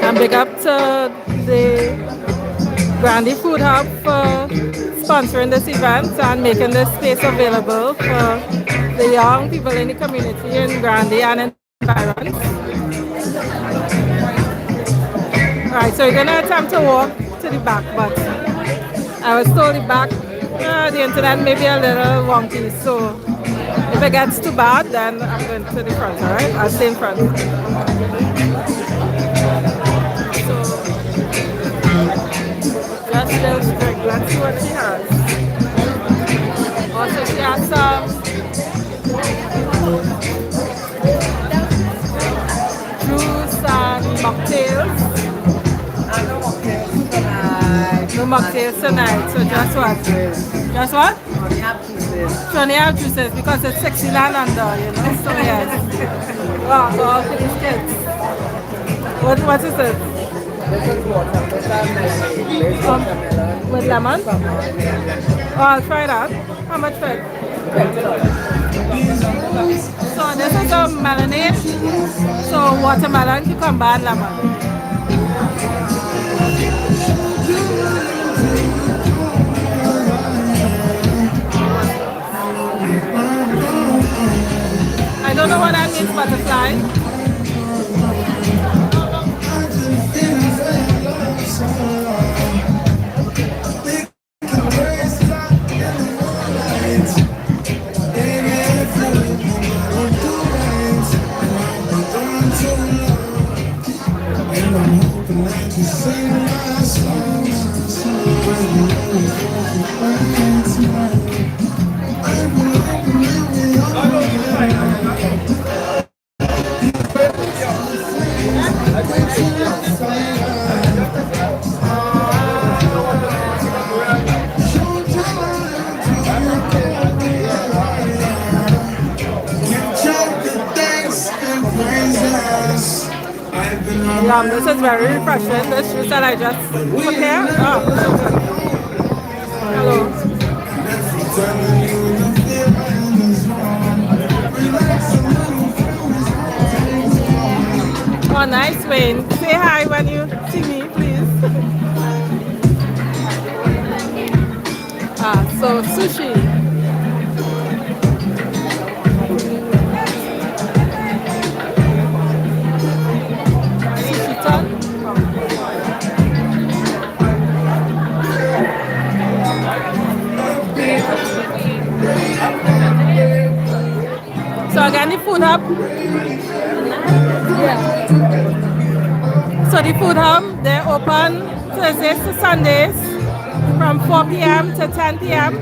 And big up to the Grande Food Hub for sponsoring this event and making this space available for the young people in the community in Grande and environs. Alright, so we're going to attempt to walk to the back, but I was told the back, the internet may be a little wonky, so if it gets too bad, then I'm going to the front, alright? I'll stay in front. Just still strict. Let's see what she has. Also, she has some mocktails? No mocktails tonight, so just what? Just what? So only have juices because it's 69 under, you know, so yes. Wow, so all for these kids. What is it? With lemon? Oh, I'll try that. How much for it? So this is a marinade. So watermelon, cucumber, and lemon. I don't know what that means, butterfly. This is very refreshing. This juice that I just prepared. Oh, so good. Hello. Oh, nice, Wayne. Say hi when you see me, please. So sushi. So again, the food hub. Yeah. So the food hub, they're open Thursdays to Sundays from 4 p.m. to 10 p.m.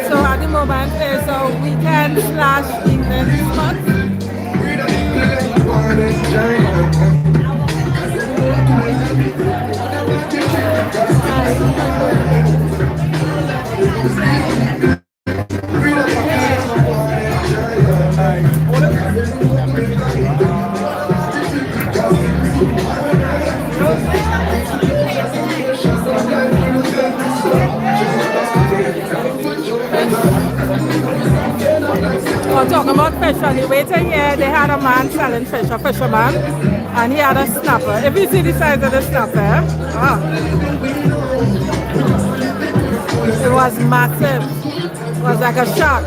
So at the moment, there's a weekend/evening spot. Well, talking about fish, on the way to here, they had a man selling fish, a fisherman, and he had a snapper. If you see the size of the snapper, it was massive. It was like a shark.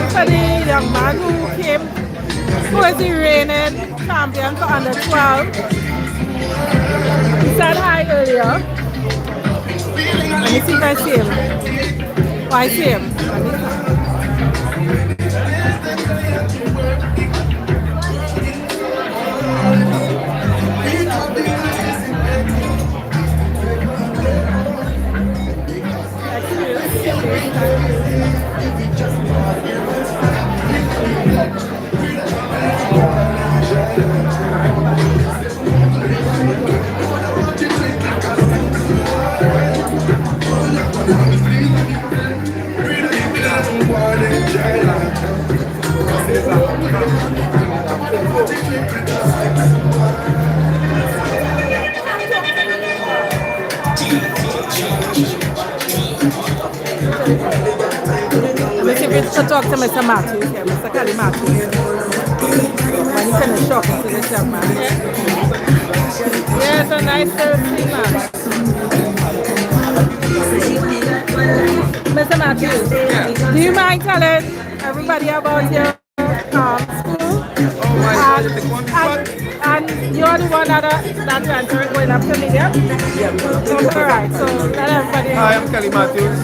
For the young man who came, who is the reigning champion for under 12. He said hi earlier. Let me see if I see him. Oh, I see him. To talk to Mr. Matthews here, Mr. Kelly Matthews. When he finished talking to this young man. Yeah, it's a nice thing, man. Mr. Matthews, do you mind telling everybody about your school? And you're the one that's entering going up to medium? Yeah. Alright, so let everybody know. Hi, I'm Kelly Matthews.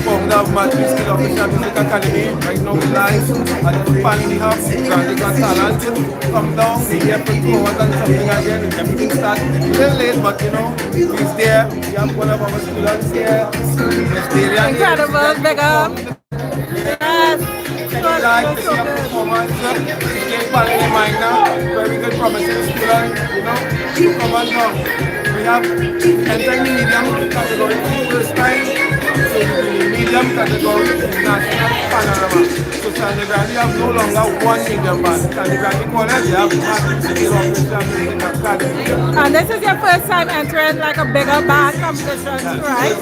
Founder of Matthews Official Music Academy. Right now we live at the Food Hub, Grande Food Hub. Come down, here for 2 hours and something again. Everything starts a little late, but you know, he's there. We have one of our students here. Incredible, big up. Yes. Like to see a performance, Kate Palani Minor, very good promising student, you know, come on now. We have entering the medium category for the first time, so the medium category is National Panorama. So Sangre Grande have no longer one medium band. Sangre Grande College, they have Matthews Steel Orchestra Music Academy. And this is your first time entering like a bigger band competition, right?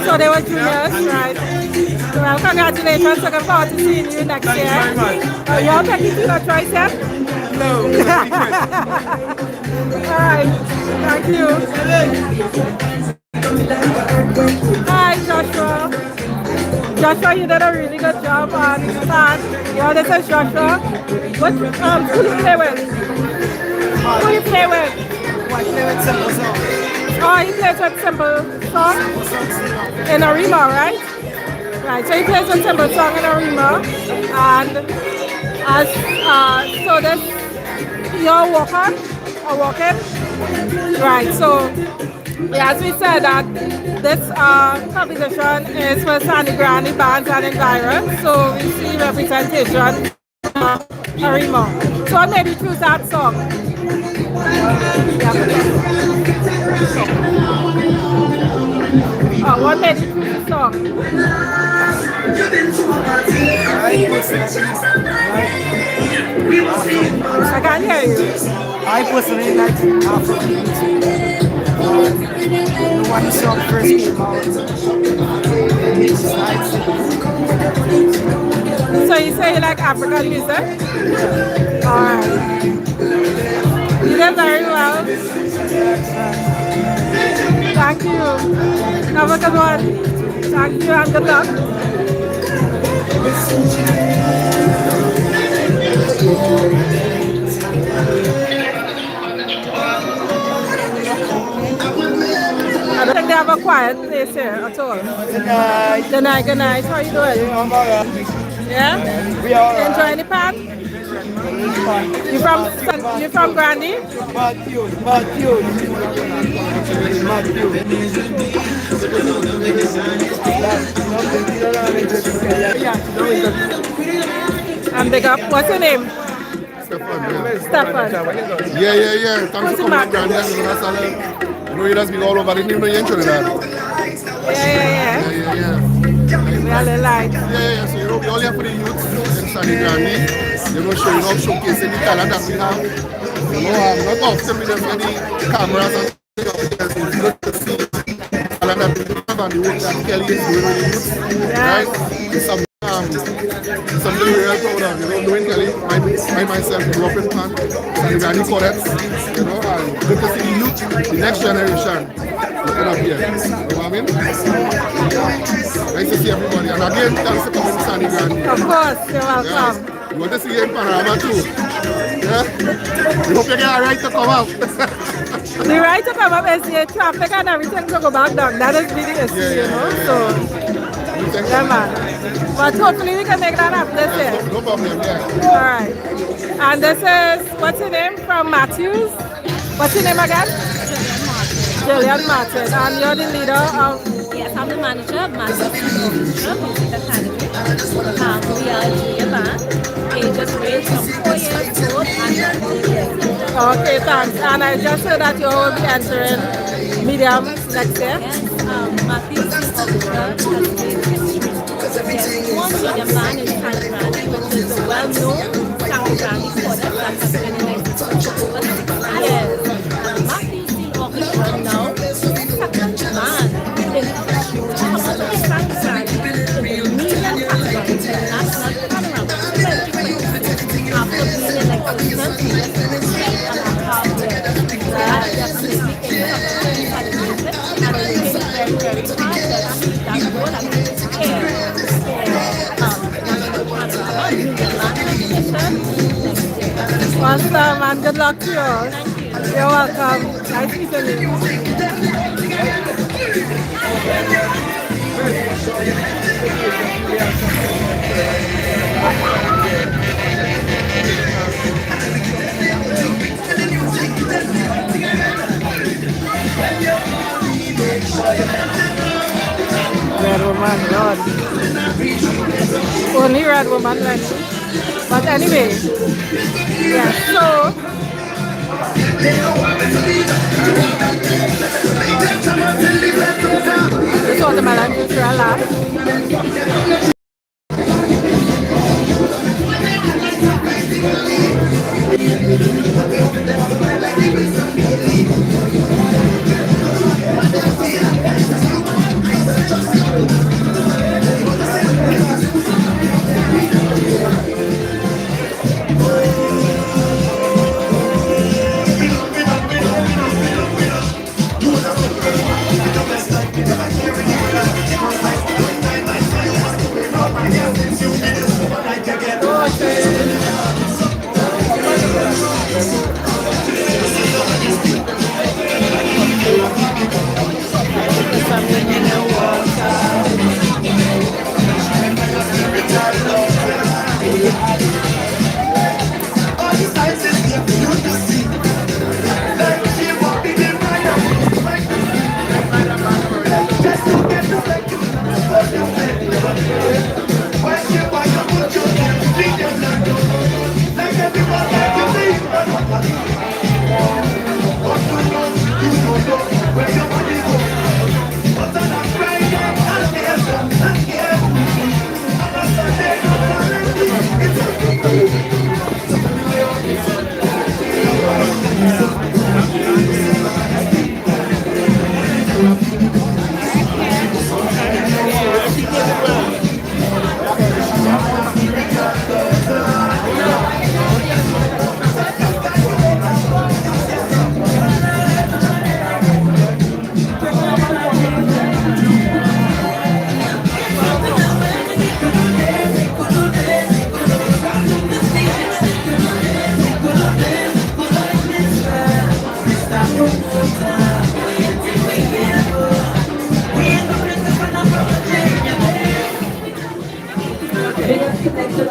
So they were juniors, right? Well, congratulations. Looking forward to seeing you next year. Thank you very much. You're taking your choice yet? No, Alright, thank you. Hi, Joshua. Joshua, you did a really good job on that. Yeah, this is Joshua. What who do you play with? Who you play with? I play with simple songs. Oh, he plays with simple song? In a Rima, right? Right, so he plays with simple song in a Rima. And as so this you're walking? Right, so as we said that this competition is for Sangre Grande bands and environs, so we see representation Arima. So what made you choose that song? What made you choose the song? I can't hear you. I personally like Afrobeat. When the song first came out, it's nice. So you say you like African music? Alright. You did very well. Thank you. Have a good one. Thank you and good luck. I don't think they have a quiet place here at all. Good night, good night. How are you doing? Yeah? We are Enjoying the pan? You from Grande? Matthews. And big up. What's your name? Stefan. Yeah. Thanks for coming to Grande. You know, it has been all over. I didn't even know you entered that. Yeah. We are the light. Yeah. So, you know, we all here for the youth in Sangre Grande. You know, showing off, showcasing the talent that we have. You know, not often we just get the cameras and stuff. It's good to see the talent that we have and the work that Kelly is doing with the youth. Right? It's something we're real proud of. You know, knowing Kelly, I myself grew up in Pan, Sangre Grande Codex. You know, and good to see the youth, the next generation. Looking up here. You know what I mean? Nice to see everybody. And again, thanks for coming to Sangre Grande. Of course, you're welcome. Yeah. You want to see you in Panorama too? Yeah? We hope you get a right to come out. The right to come up is the traffic and everything to go back down. That is really issue, you know. So, yeah, man. But hopefully we can make that happen this year. No problem, yeah. Alright. And this is, what's your name? From Matthews? What's your name again? Jillian Martin. And you're the leader of... Yes, I'm the manager of Master Orchestra Music Academy. We are a junior band. Ages range from 4 years old and 12 years old. Okay, thanks. And I just heard that you will be entering medium next year. Yes, Matthews Orchestra has made history. There's one medium band in Sangre Grande, which is a well-known Sangre Grande quartet that has been in existence for over 6 years. Matthews Orchestra now is the second band in history to come out of Sangre Grande in the medium category in the National Panorama 2020. After being in existence for just 3.5 years. That definitely is something that is music, and I think it's very, very hard that role that we care for National Panorama Music Band competition next year. Awesome, and good luck to you all. Thank you. You're welcome. Nice meeting you. woman, Lord. Only red woman like me. But anyway, yeah, so this watermelon is real last.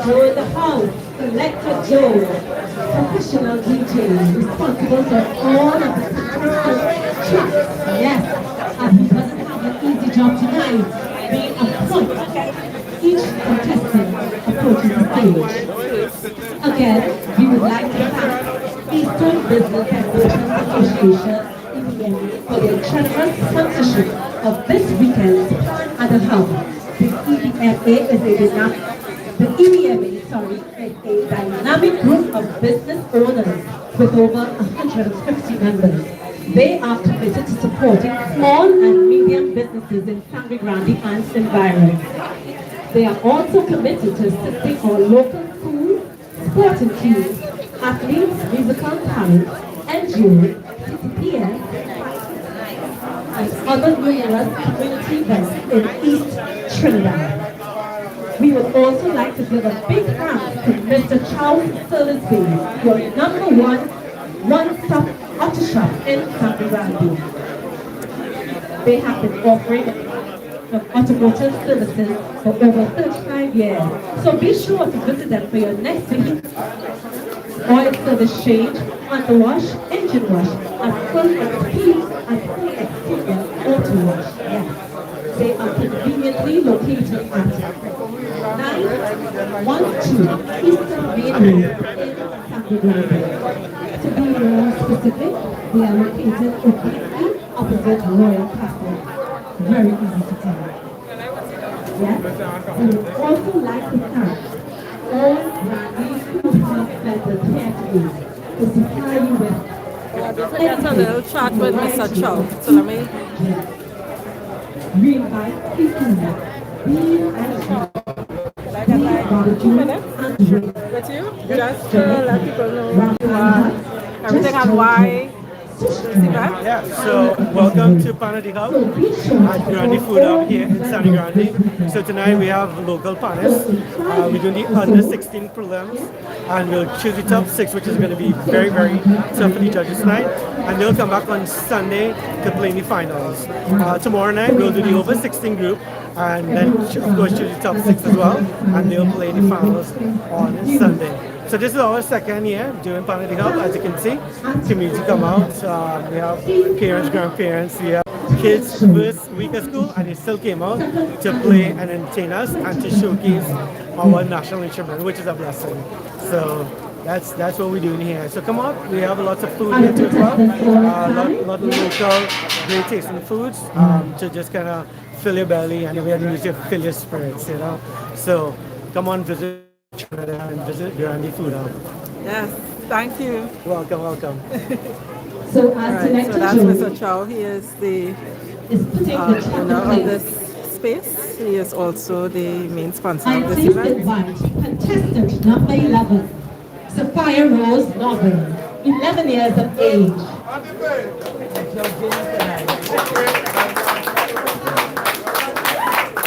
Joe the house, Selector Joe, professional DJ, responsible for all of the technical tracks. Yes, and he doesn't have an easy job tonight, being a point each contestant approaches the stage. Again, we would like to thank Eastern Business and Merchants Association EBMA for their generous sponsorship of this weekend's Plan at the Hub. The EBMA is a dynamic group of business owners with over 150 members. They are committed to supporting small and medium businesses in Sangre Grande and environs. They are also committed to assisting our local school, sporting teams, athletes, musical talent, NGOs, CTPS, and other numerous community events in East Trinidad. We would also like to give a big thanks to Mr. Charles Service Bay, your number one-stop auto shop in Sangre Grande. They have been offering automotive services for over 35 years. So be sure to visit them for your next visit. Oil service change, underwash, engine wash, and full exterior auto wash. Yes. They are conveniently located at 912 Eastern Main Road in Sangre Grande. To be more specific, they are located obliquely opposite Royal Castle. Very easy to tell. Yes, we would also like to thank all Grande Food Hub vendors here today to supply you with That's a little chat with Mr. Chow. So let me. We invite people being and I got like 2 minutes with you, just to let people know who you are, everything and why. Yeah, so welcome to Grande Hub at Grande Food Hub here in Sangre Grande. So tonight we have local panelists. We're doing the under 16 prelims and we'll choose the top 6, which is going to be very, very tough for the judges tonight. And they'll come back on Sunday to play in the finals. Tomorrow night we'll do the over 16 group and then of course choose the top 6 as well. And they'll play in the finals on Sunday. So this is our second year doing Grande Hub. As you can see, community come out. We have parents, grandparents, we have kids' first week of school, and they still came out to play and entertain us and to showcase our national instrument, which is a blessing. So that's what we're doing here. So come up, we have lots of food here too as well. Lot of local, great tasting foods to just kind of fill your belly, and we have to use to fill your spirits, you know. So come on, visit Canada and visit Grande Food Hub. Yes, thank you. Welcome. So All as right, Selector so that's Joe Mr. Chow. He is the is putting the owner of chocolate this space. He is also the main sponsor I of this please event. invite contestant number 11, Sophia Rose Novel, 11 years of age.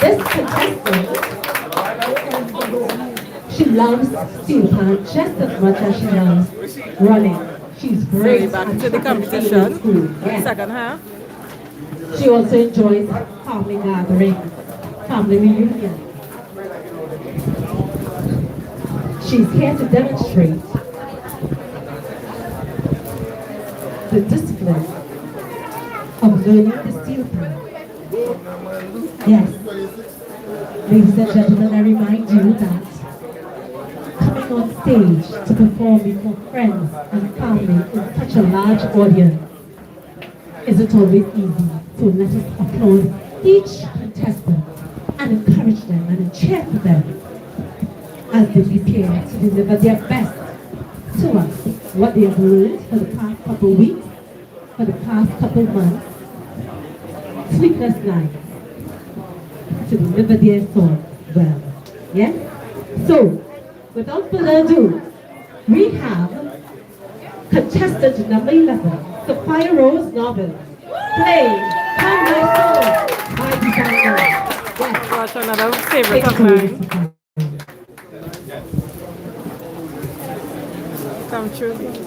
This contestant, she loves steelpan just as much as she loves running. She's So great. we're back at to the track and field competition, in school. Yes. second half. She also enjoys family gathering, family reunion. She's here to demonstrate the discipline of learning the steel pan. Yes. Ladies and gentlemen, I remind you that coming on stage to perform before friends and family in such a large audience isn't always easy. So let us applaud each contestant and encourage them and cheer for them as they prepare to deliver their best to us. What they have learned for the past couple of weeks, for the past couple of months, sleepless nights, to deliver their song well. Yes? So, without further ado, we have contestant number 11, Sophia Rose Novel, playing Come My Soul by Designer. Yes. Watch another favorite of mine. Come true.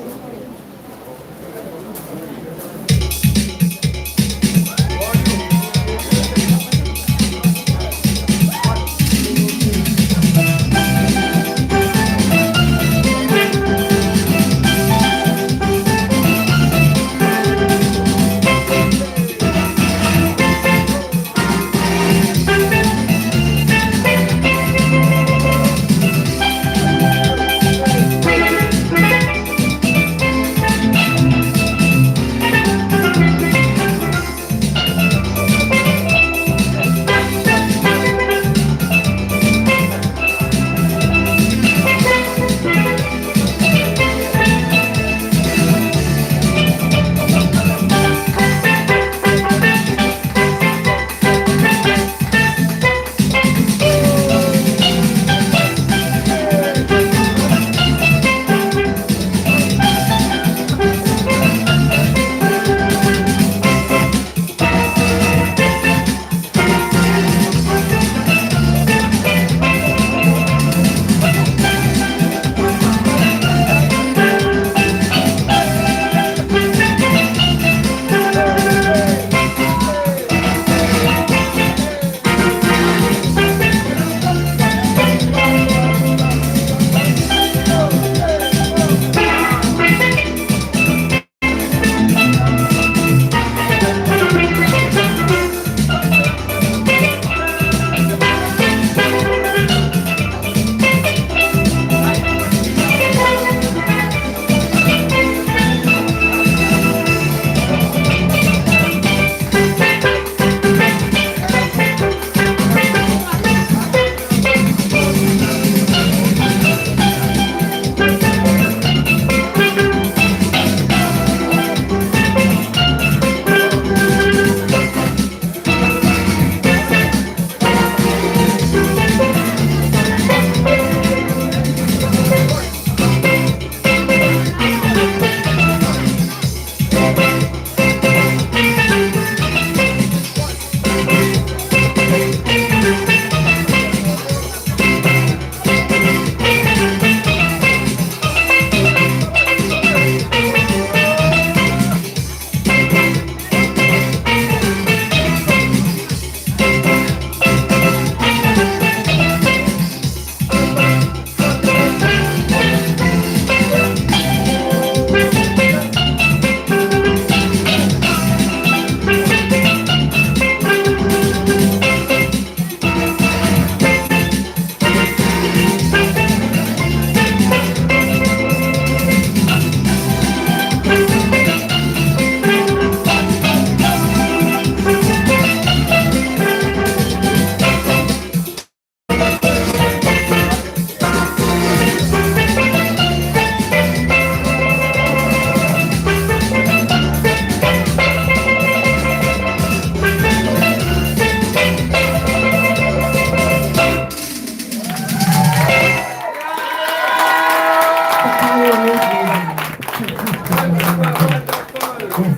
Yes.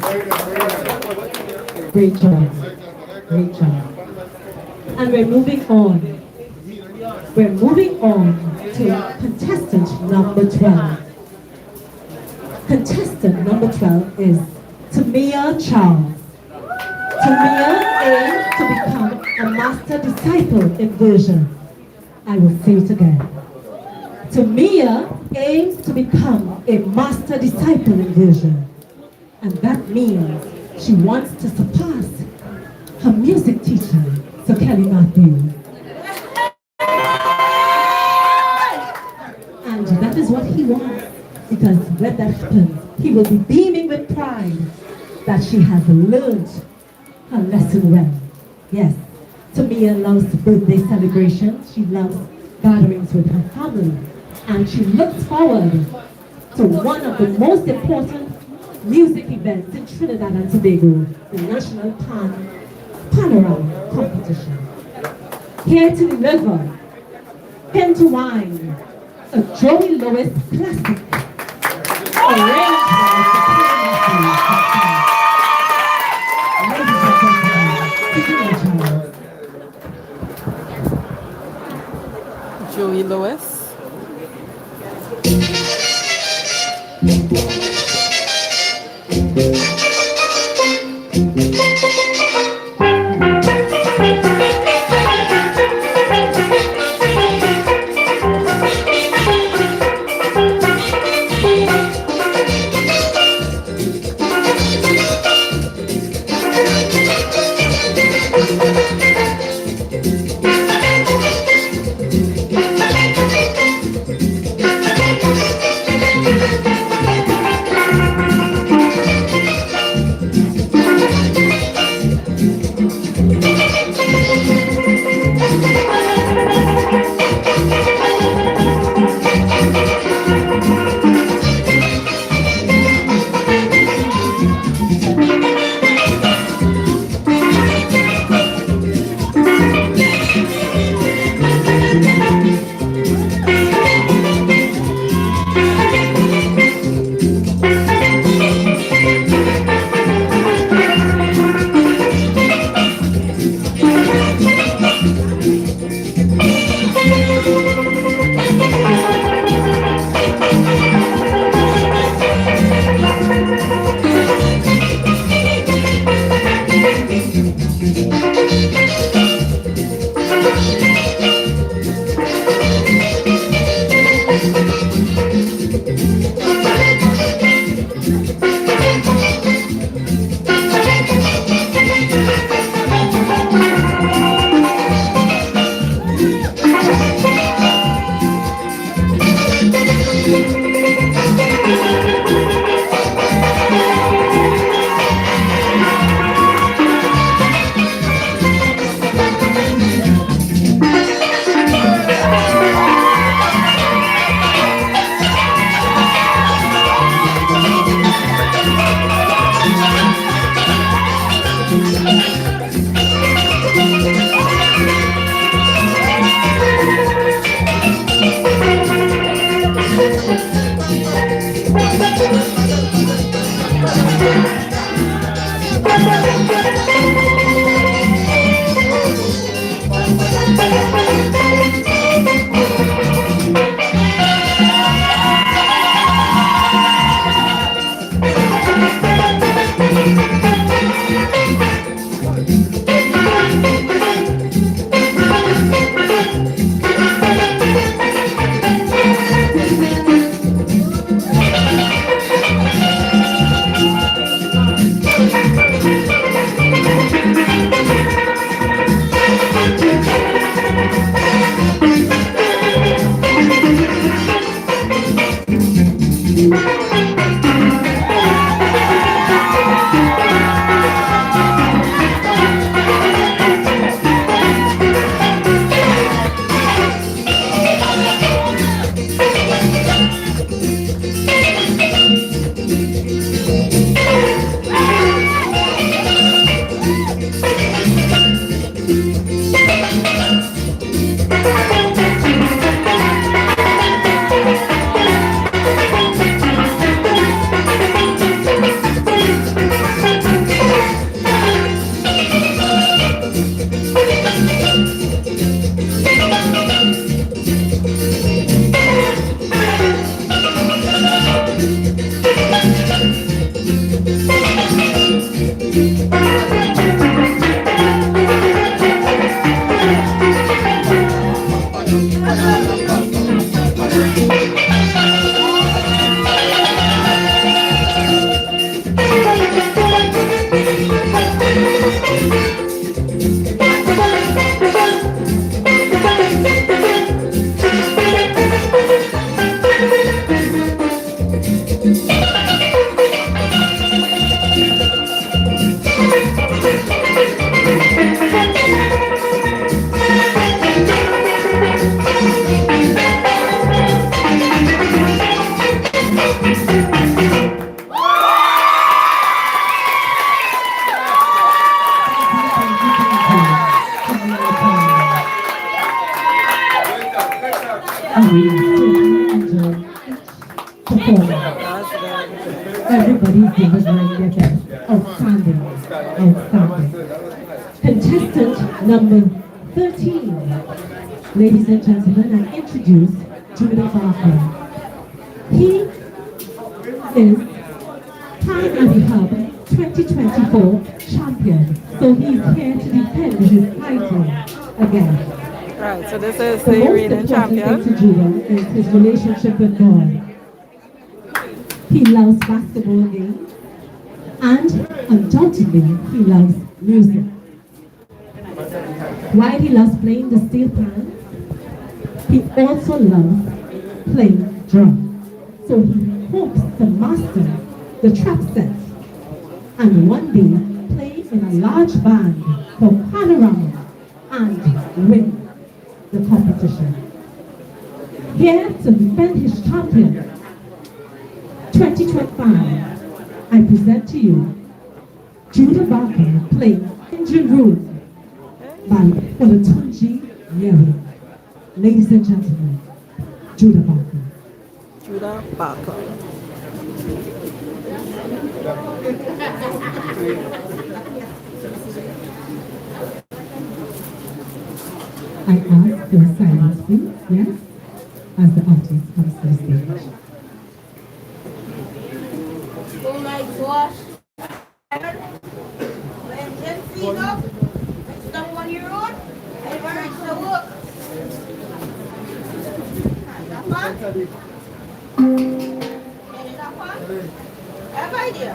Great job. Great job. And we're moving on. We're moving on to contestant number 12. Contestant number 12 is Tamia Charles. Tamia aims to become a master disciple in version. I will say it again. Tamia aims to become a master disciple in version. And that means she wants to surpass her music teacher, Sir Kelly Matthews. And that is what he wants, because when that happens, he will be beaming with pride that she has learned her lesson well. Yes, Tamia loves birthday celebrations. She loves gatherings with her family. And she looks forward to one of the most important music events in Trinidad and Tobago, the National Panorama Competition. Here to deliver, Interwine, a Joey Lewis classic, arranged by Joey Lewis. and we certainly enjoy each performance. Everybody's delivering their best. Outstanding. Outstanding. Contestant number 13. Ladies and gentlemen, I introduce Judah Barker. He is Grande Hub 2024 champion. So he's here to defend his title again. Right, so this is The the most reigning important thing champion. to Judah is his relationship with God. He loves basketball games and undoubtedly he loves music. While he loves playing the steel pan, he also loves playing drum. So he hopes to master the trap set and one day play in a large band for Panorama and win the competition. Here to defend his champion 2025, I present to you Judah Barker playing Engine Room by Olatunji Yeri. Ladies and gentlemen, Judah Barker. Judah Barker. I ask for silence, please, yes, as the artist comes to the stage. Oh my gosh. When Jen feet up, it's not 1 year old, and where is the work? That one? And that one? I have idea.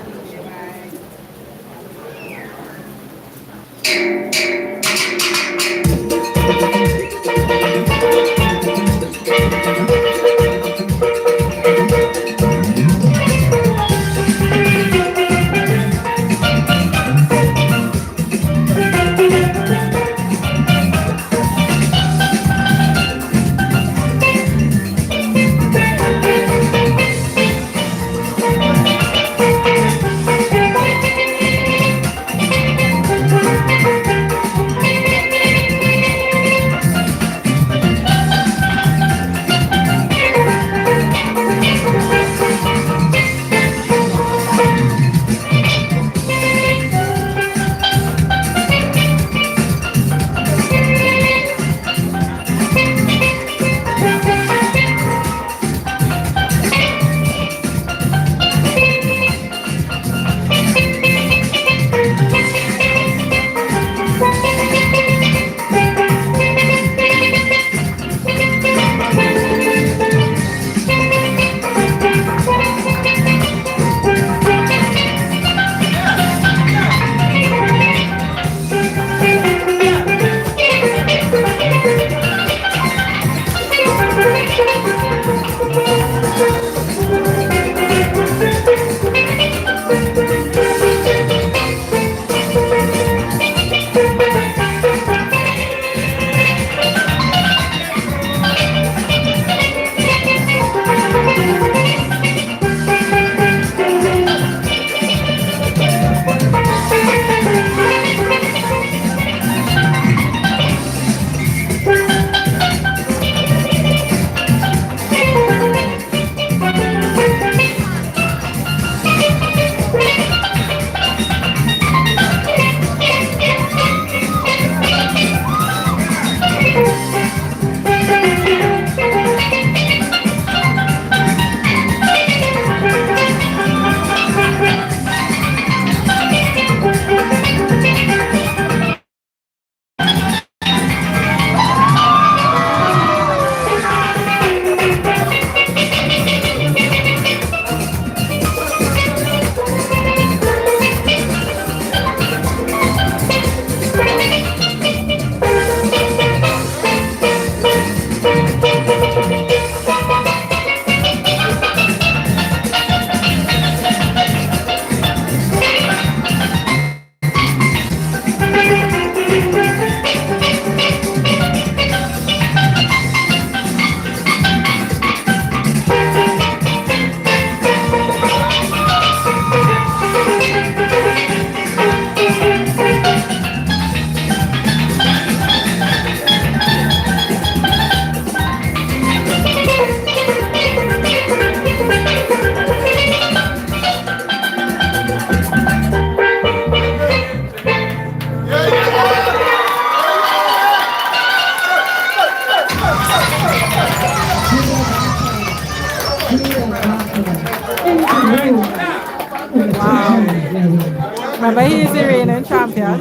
Remember, he's the reigning champion.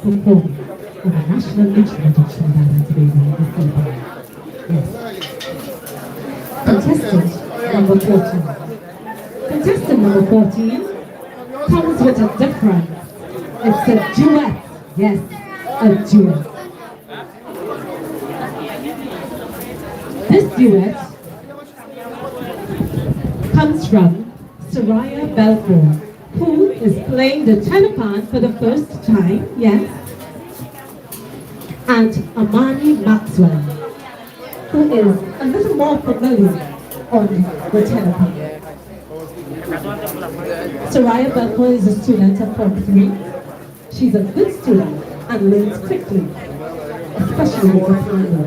Of a national instrument of Trinidad and Tobago this evening. Yes. Contestant number 14. Contestant number 14 comes with a difference. It's a duet. Yes, a duet. This duet comes from Soraya Belfort, who is playing the telepan for the first time, yes, and Amani Maxwell, who is a little more familiar on the telepan. Soraya Belfort is a student of Form 3. She's a good student and learns quickly, especially with the piano.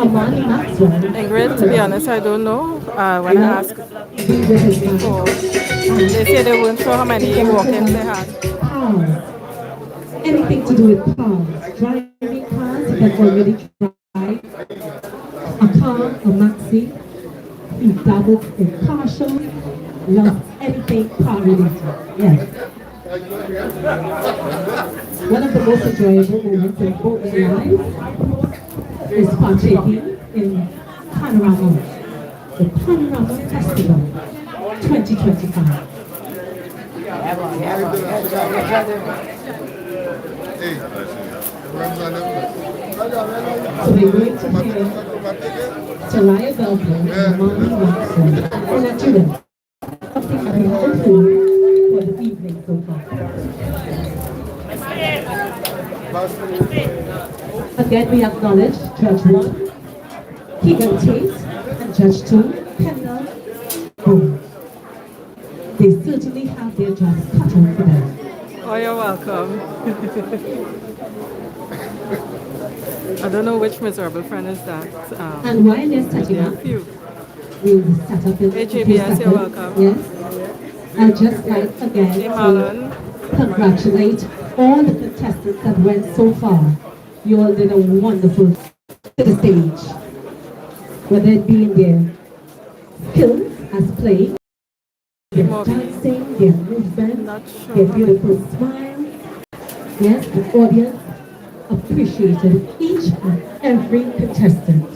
Amani Maxwell. Ingrid, to be honest, I don't know. When I asked before, they say they weren't sure how many walk-ins they had. Cars. Anything to do with cars. Driving cars, they've already tried. A car, a maxi. He dabbled in car shows. Loves anything car related. Yes. One of the most enjoyable moments in both their lives is partaking in Panorama, the Panorama Festival 2025. So we're going to hear Soraya Belfort and Amani Maxwell in a duet. Something very hopeful for the evening so far. Again, we acknowledge Judge 1, Keegan Tate, and Judge 2, Kendall Boone. They certainly have their jobs cut out for them. Oh, you're welcome. I don't know which miserable friend is that. And while they're setting yeah, up, few. we'll set up in HABS, you're welcome. Yes. I'd just like again to congratulate all the contestants that went so far. You all did a wonderful to the stage. Whether it be in their skills as playing, their dancing, their movement, their beautiful smiles. Yes, the audience appreciated each and every contestant.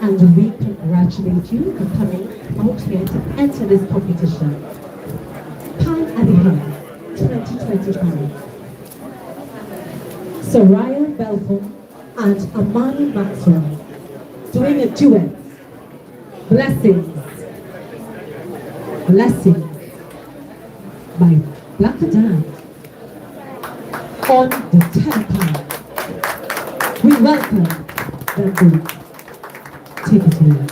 And we congratulate you for coming out here to enter this competition. Pan Adiham 2025. Soraya Belfort and Amani Maxwell doing a duet. Blessings. Blessings by Black Dan on the telepan. We welcome them both. Take it away.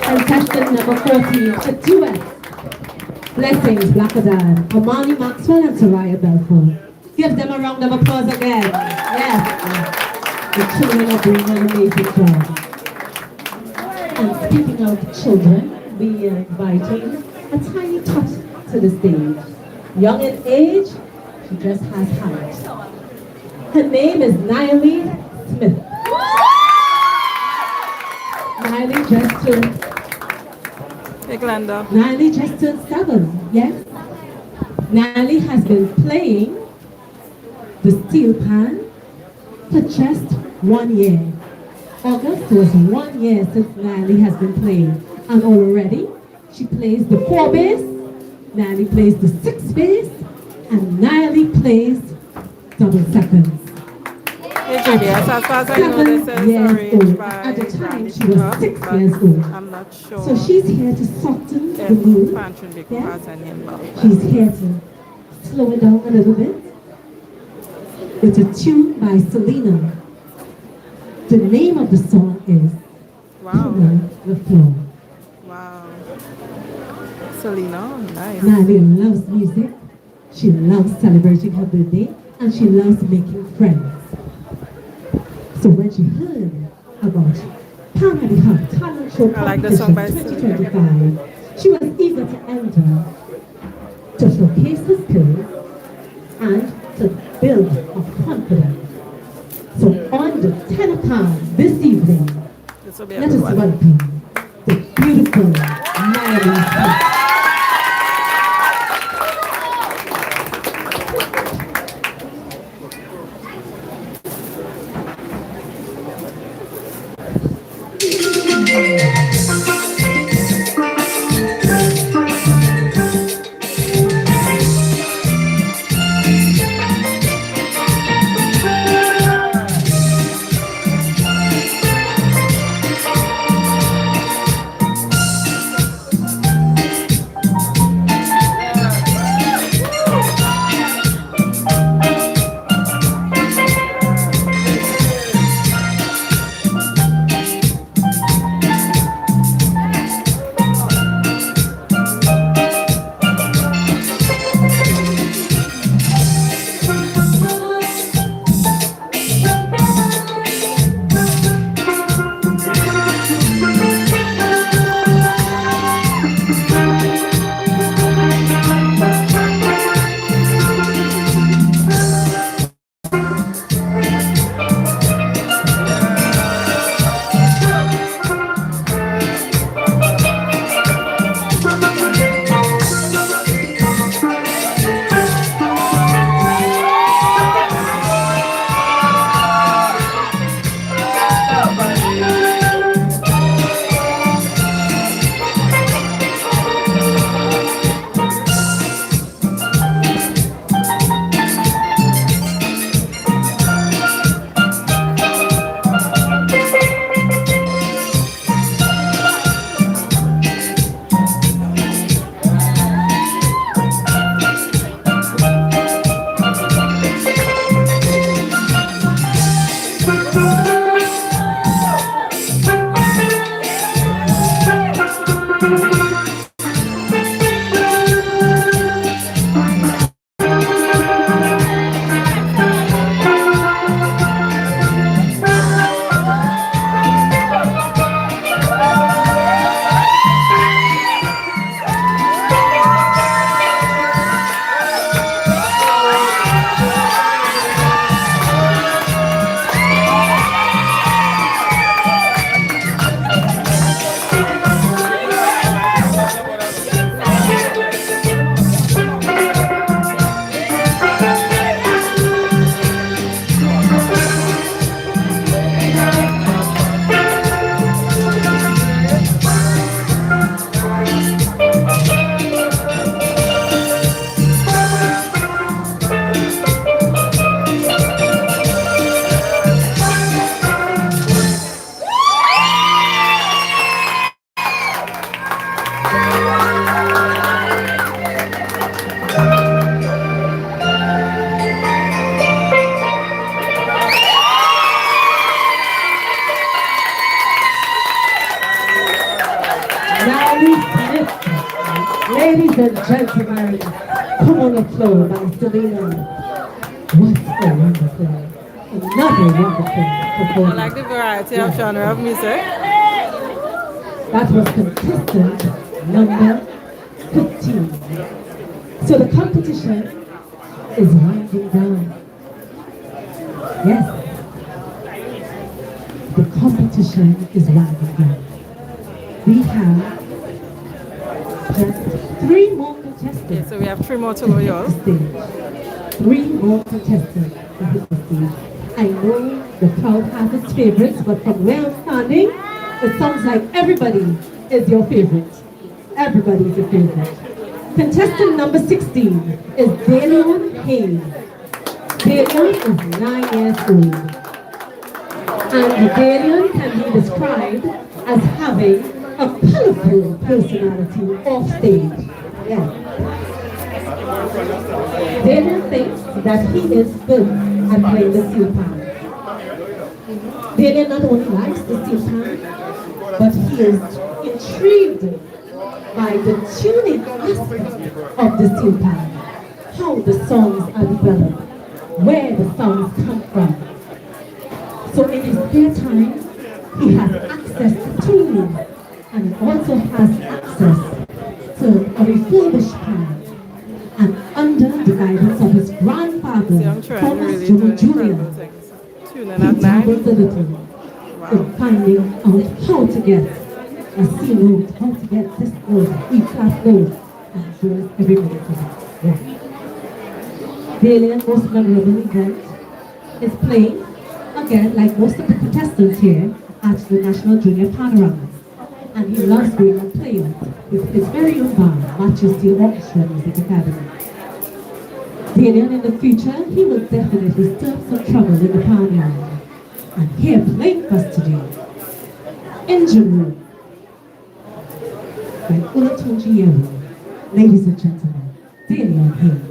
Contestant number 14, a duet. Blessings, Blackadad, Amani Maxwell and Soraya Belfort. Give them a round of applause again. Yes. The children are doing an amazing job. And speaking of children, we are inviting a tiny touch to the stage. Young in age, she just has height. Her name is Niley Smith. Niley just turned. Niley just turned 7, yes? Niley has been playing the steel pan for just 1 year. August was 1 year since Niley has been playing. And already, she plays the 4 bass, Niley plays the 6 bass, and Niley plays double seconds. As far as I know, this is arranged by At the time, she Grande was Food 6 Hub, years old. I'm not sure. So she's here to soften the if mood. Pantry Big Yes? has any involvement. She's here to slow it down a little bit. With a tune by Selena. The name of the song is Cover the Floor. Wow. Selena, nice. Niley loves music. She loves celebrating her birthday. And she loves making friends. So when she heard about Panadi Hub Talent Show I like the song Competition by 2025, she was eager to enter to showcase her skills and to build her confidence. So on the 10 o'clock this evening, let us welcome the beautiful Niley Smith. Ladies and gentlemen, come on the floor by Selena. What a wonderful, another wonderful I performance. like the variety of genre of music. That was contestant number 15. So the competition is winding down. Yes. The competition is winding down. We have just 3 more contestants. Okay, so we have 3 more to go, y'all. 3 more contestants to hit the stage. I know the crowd has its favorites, but from where I'm standing, it sounds like everybody is your favorite. Everybody is your favorite. Contestant number 16 is Dalian Hayes. Dalian is 9 years old. And Dalian can be described as having a colorful personality off stage. Yeah. Dalian thinks that he is good at playing the steelpan. Dalian not only likes the steelpan, but he is intrigued by the tuning aspect of the steelpan, how the songs are developed, where the songs come from. So in his spare time, he has access to tuning, and he also has access to a refurbished pan. And under the guidance of his grandfather, Thomas Jr., Tuning he at 9. dabbles a little in finding out how to get a C note, how to get this note, E flat note, and does every minute of it. Yeah. Dalian's most memorable event is playing, again, like most of the contestants here, at the National Junior Panorama. And he loves being a player with his very own band, Matthew Steel Orchestra Music Academy. Dalian in the future, he will definitely stir some trouble in the Panorama. And here playing for us today, Engine Room, by Olatunji. Ladies and gentlemen, Dalian Hayes.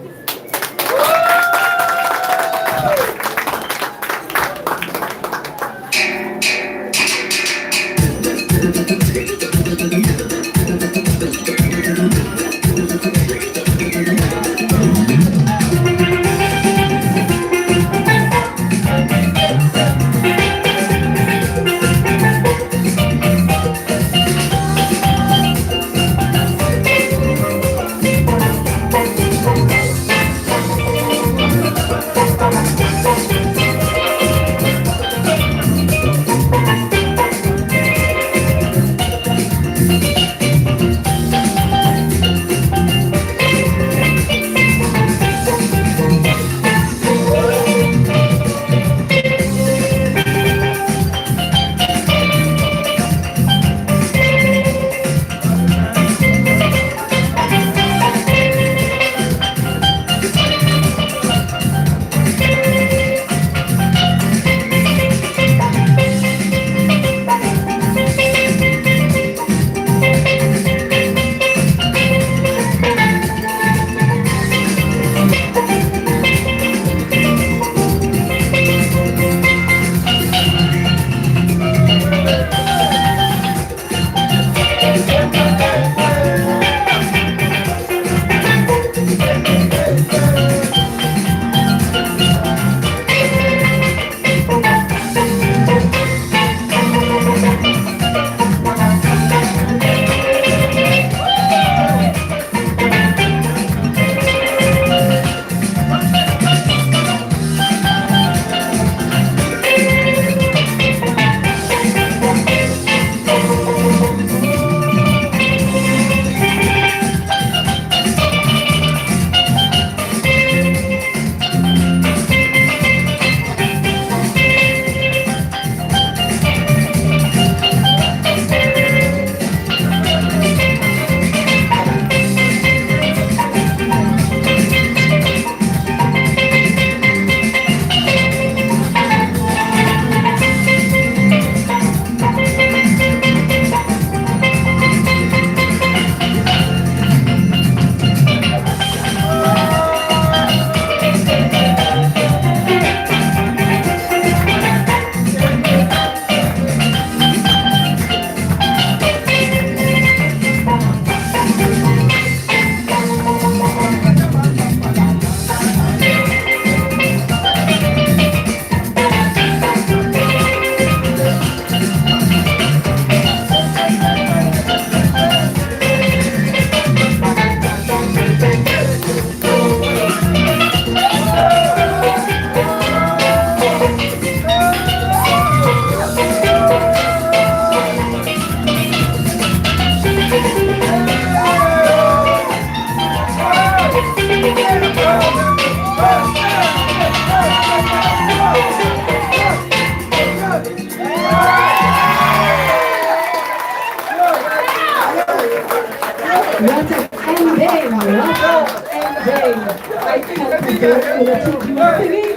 they will teach you singing,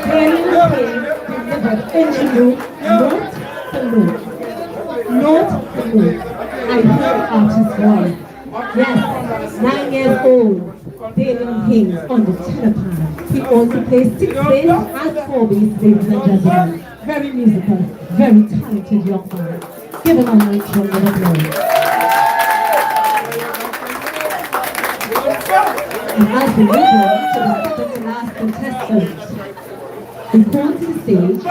playing and playing, delivered ingenuity, note for note. Note for note. I heard the artist's voice. Yes, 9 years old, David Hayes on the telepan. He also plays 6 bass and 4 bass, ladies and gentlemen. Very musical, very talented young man. Give him a nice round of applause. And as we move on to the second to last contestant, we go on to the stage,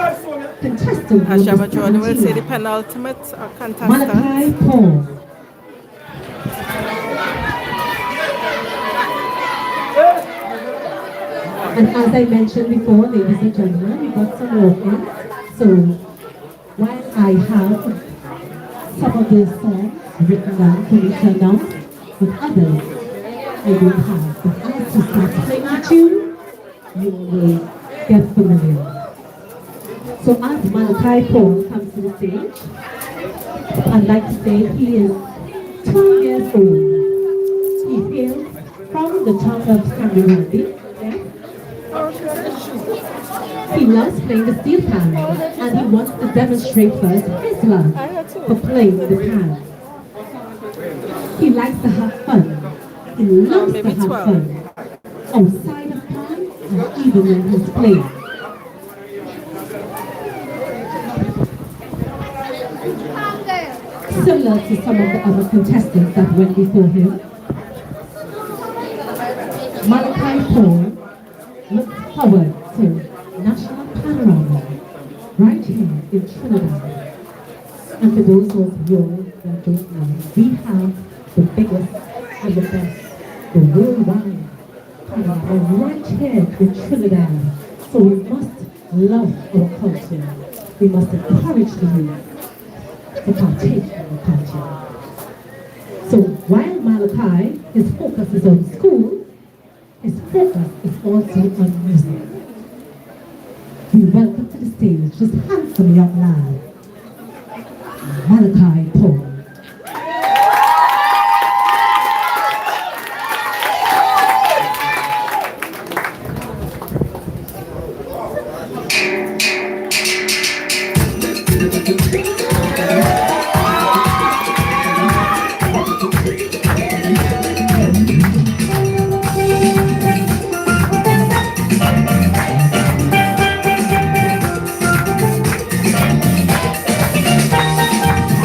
contestant Ashama Jordan will say the 17, penultimate contestant. Malachi Paul. And as I mentioned before, ladies and gentlemen, we got some walk-ins. So while I have some of the songs written down for me to announce, with others I don't have. But as we start playing the tune, you will get familiar. So as Malachi Paul comes to the stage, I'd like to say he is 12 years old. He hails from the town of Sangre Grande. He loves playing the steelpan, and he wants to demonstrate first his love for playing the pan. He likes to have fun. He loves to have fun outside of pan and even when he's playing. Similar to some of the other contestants that went before him, Malachi Paul looks forward to National Panorama right here in Trinidad. And for those of you that don't know, we have the biggest and the best, the worldwide panorama right here in Trinidad. So we must love our culture. We must encourage the youth to partake in the culture. So while Malachi, his focus is on school, his focus is also on music. We welcome to the stage this handsome young man, Malachi Paul.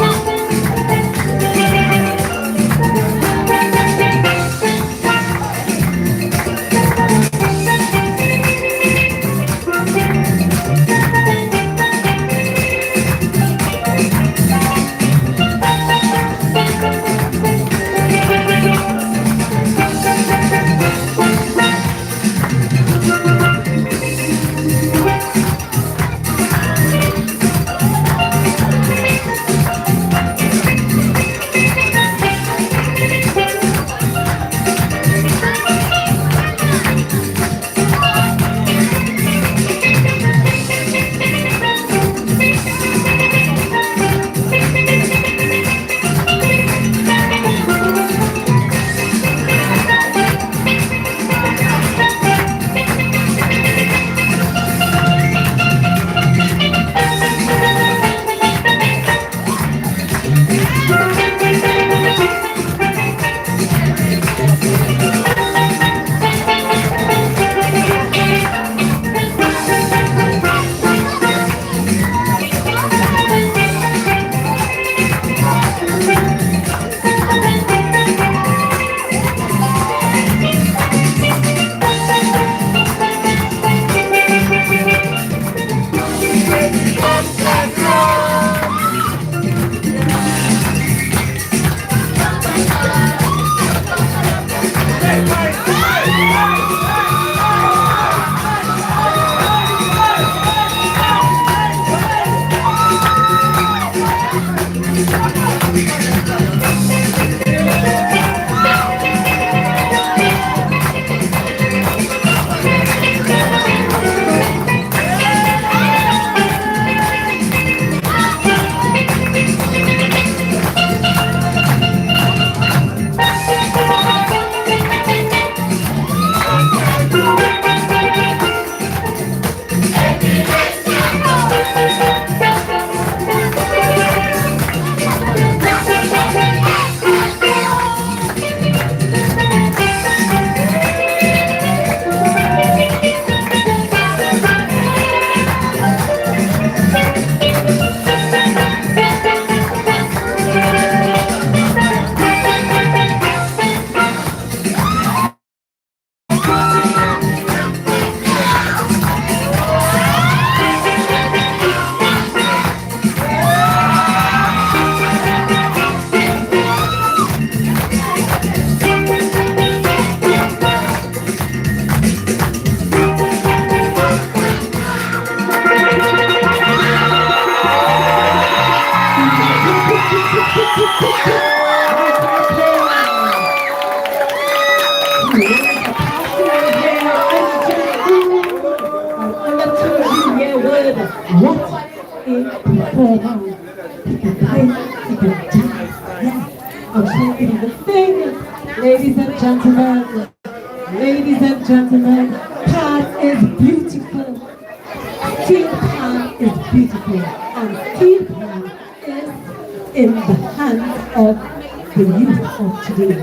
Thank Ladies and gentlemen, pan is beautiful. Steel pan is beautiful, and steel pan is in the hands of the youth of today.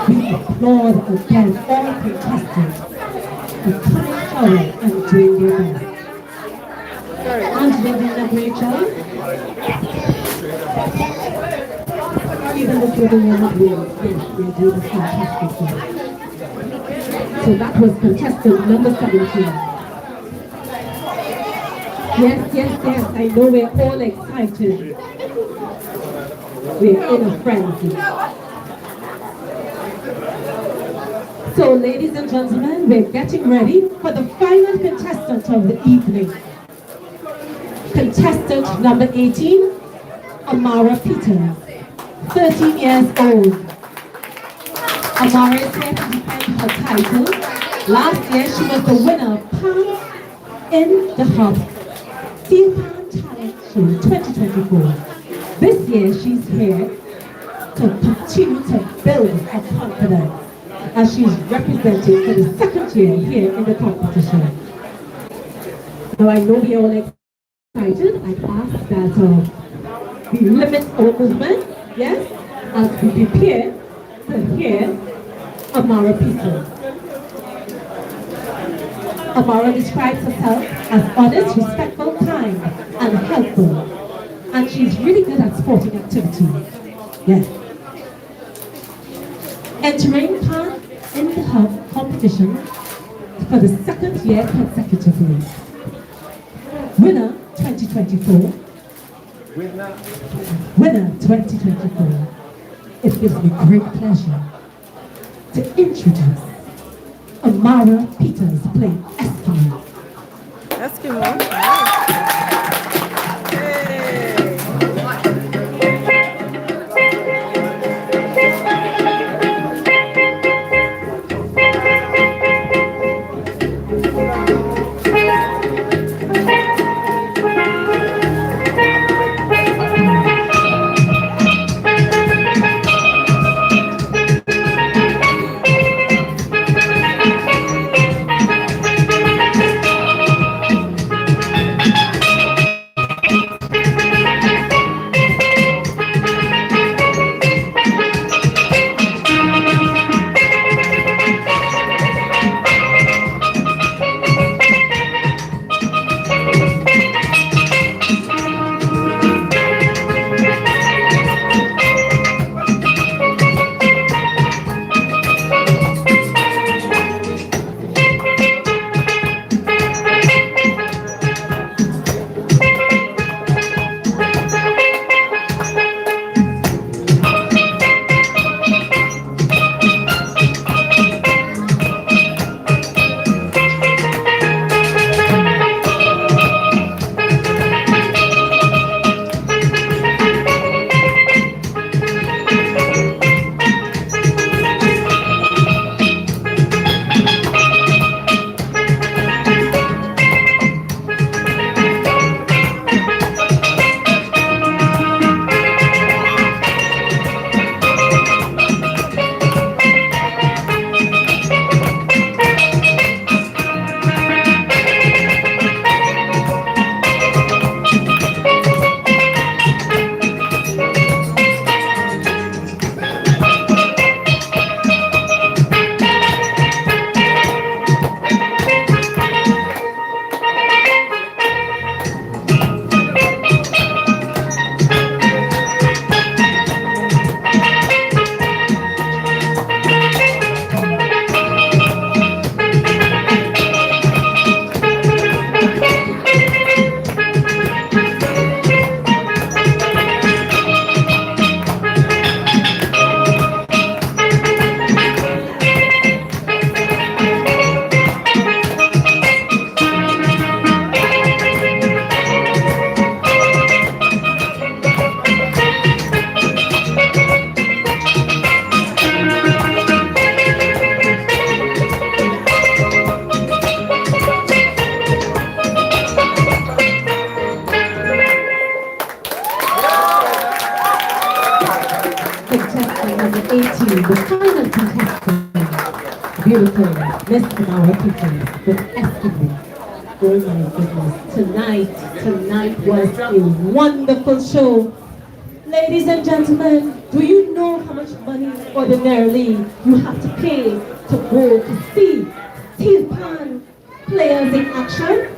We applaud again all contestants for coming forward and doing their best. Angela did a great job. Even if you're the one who will do the fantastic job. So that was contestant number 17. Yes, I know we're all excited. We're in a frenzy. So ladies and gentlemen, we're getting ready for the final contestant of the evening. Contestant number 18, Amara Peters, 13 years old. Amara is here to defend her title. Last year she was the winner of Pan in the Hub Steel Pan Talent Show 2024. This year she's here to continue to build her confidence as she's representing for the second year here in the competition. Now I know we're all excited. I'd ask that we limit our movement, yes, as we prepare to hear Amara Peters. Amara describes herself as honest, respectful, kind, and helpful. And she's really good at sporting activities. Yes. Entering Pan in the Hub competition for the second year consecutively. Winner 2024. Winner 2024. It gives me great pleasure to introduce Amara Peters playing Eskimo. Eskimo? team, the final contestant, beautiful Miss Amara Pickens with Estimate. Oh my goodness, tonight was a wonderful show. Ladies and gentlemen, do you know how much money ordinarily you have to pay to go to see steelpan players in action?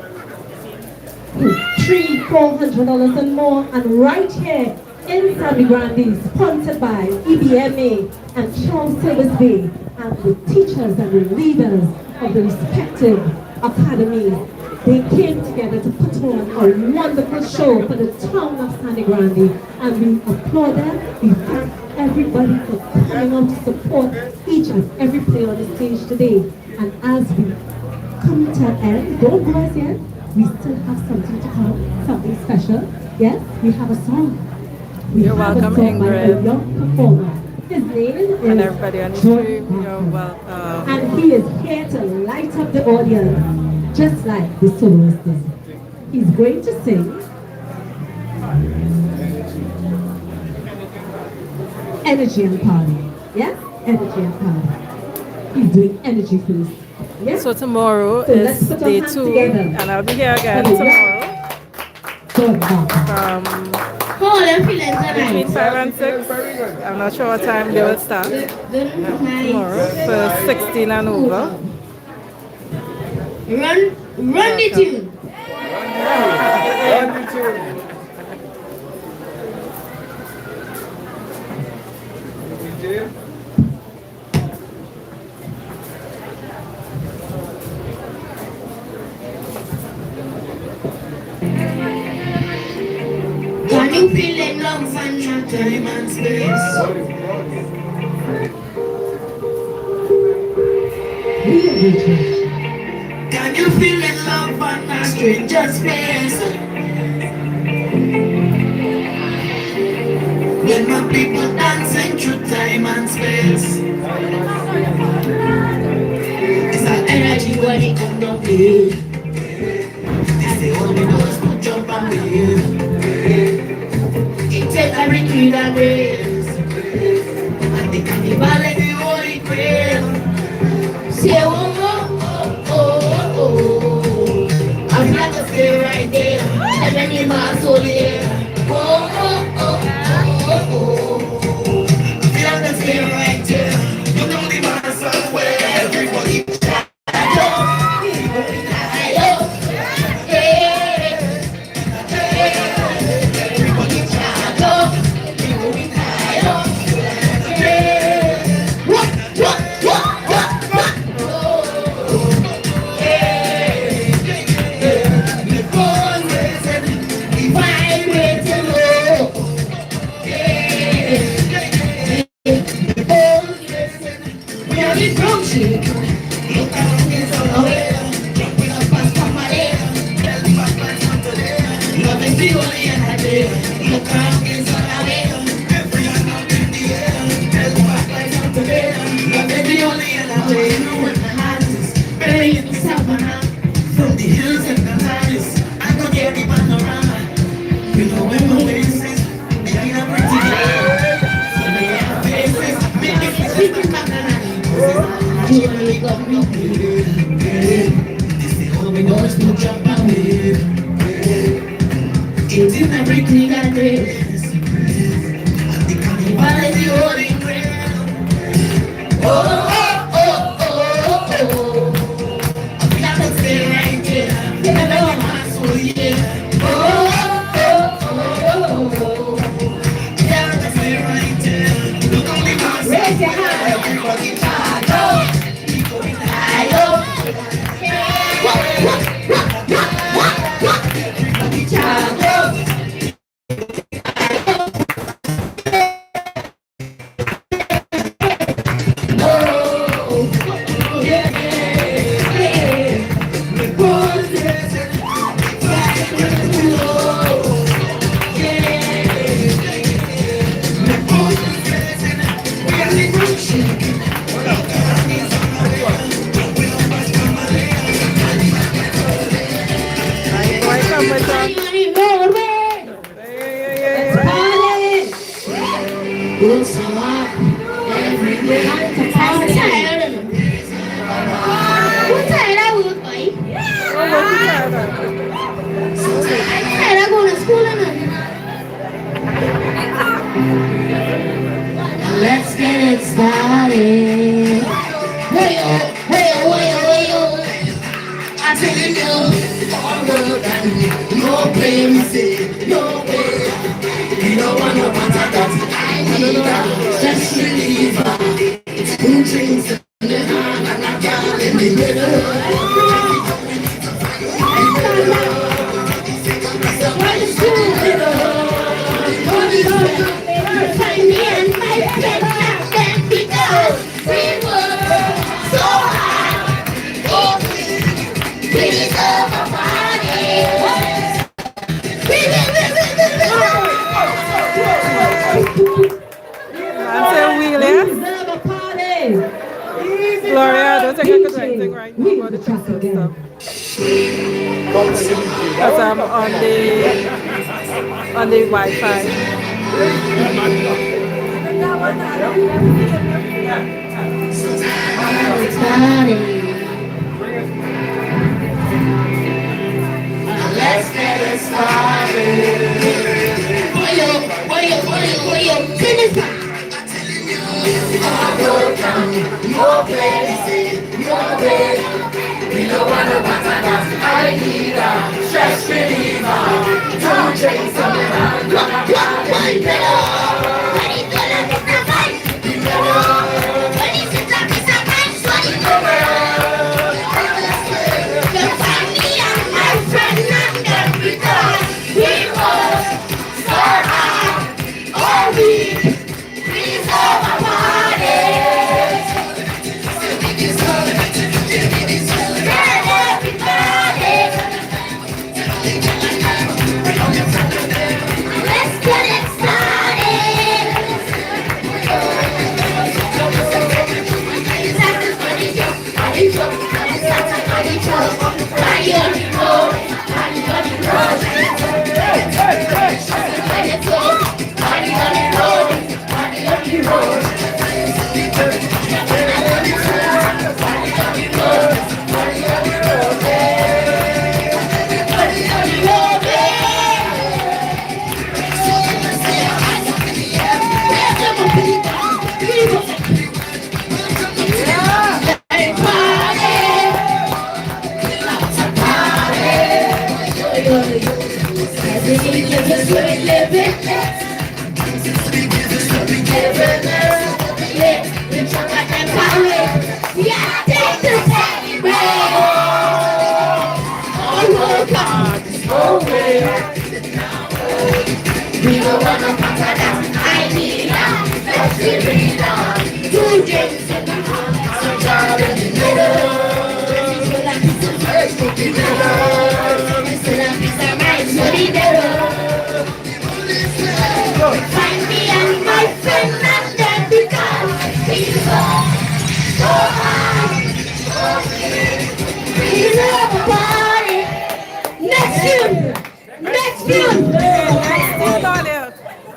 $300-400 and more, and right here in Sangre Grande, sponsored by EBMA and Charles Silvers Bay, and the teachers and the leaders of the respective academies. They came together to put on a wonderful show for the town of Sangre Grande, and we applaud them. We thank everybody for coming out to support each and every player on the stage today. And as we come to an end, don't go as yet, we still have something to come, something special. Yes, we have a song. You're welcome, Ingrid. A young performer. His name is And everybody on the stream, you're welcome. And he is here to light up the audience, just like the soloist did. He's going to sing Energy and Party. Yes? Energy and Party. He's doing energy first. Yes? So tomorrow So is let's put our day hands 2, together. and I'll be here again tomorrow. Between 5 and 6. I'm not sure what time they will start. Tomorrow for 16 and over. Run the tune. Can you feel the love and your time and space? Can you feel the love and a stranger's face? When my people dancing through time and space, it's an energy when it come down here. It's the only doors to jump and wave. It takes every tree that waves, and the carnival and the holy grail. Say oh oh oh oh, I'm not gonna stay right there, and then you my soul here. Oh oh oh oh oh, I'm not gonna stay right there. You know the man somewhere, everybody. From the hills and the valleys, I go get the panorama. You know when my faces, they are pretty good. So they are faces, make it speaking back. You got me good. This is all we know is to jump and wave. It's in everything I do. The carnival is the holy grail. Oh, oh, oh, oh, oh. I'm not gonna stay right here. I know my soul, yeah. Oh, oh, oh, oh, oh. Yeah, I'm gonna stay right here. Look only my soul. Raise your hand. Everybody charge up. People in the high. Everybody charge up. Every Let's get it started. Hey, oh, hey, oh, hey, oh, hey, oh. I tell you, all the time, no place, no way. You don't want no one that I need that. Just reliever. Two drinks in the hand and a girl in the middle. What is good, find me and my friends that because we were so high. Oh, please have a party. I'm saying William. Gloria, don't take a good thing right now about the pizza stuff. Because I'm on the Wi-Fi. Let's get it started. Finish it. No places, no way. We don't want to pass on us. I need a stress reliever. Two drinks on the hand.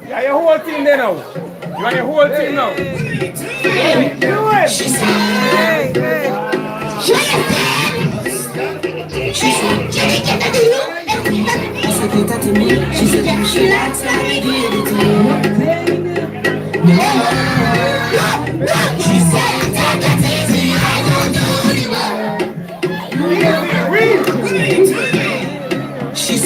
Yeah, your whole team there now. You want your whole team now. Do it. She said, Jenny, get that to you. I said, get that to me. She said, she likes that we give it to you. She said, take it easy, I don't do the work. She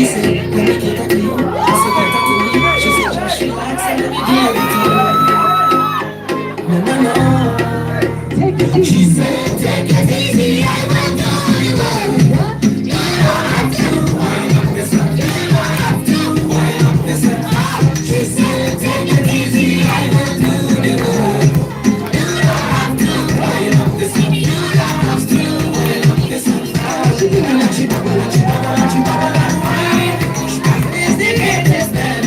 said, let me get that to you. I said, get that to me. She said, she likes it, let me give it to you. No. She said, take it easy, I will do the work. You don't have to wind up this one. You don't have to wind up this one. She said, take it easy, I will do the work. You don't have to wind up this one. You don't have to wind up this one. She is the greatest man.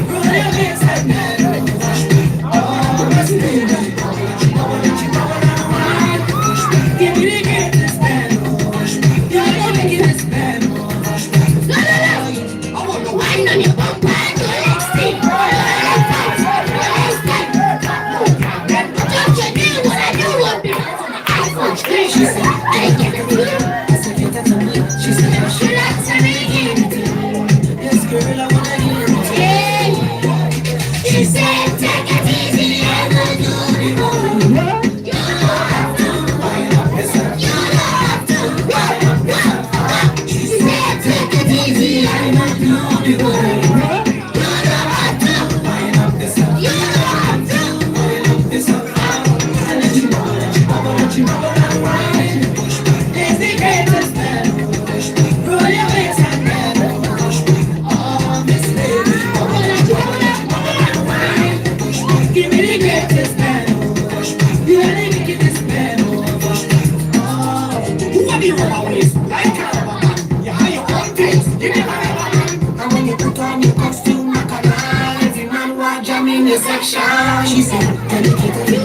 Ruler makes that man. Oh, give me the greatest. me rubber waist, like a rubber band. You have your own things, you never rubber band. And when you put on your costume, Macarena, every man want jam in your section. She said, dedicate to me,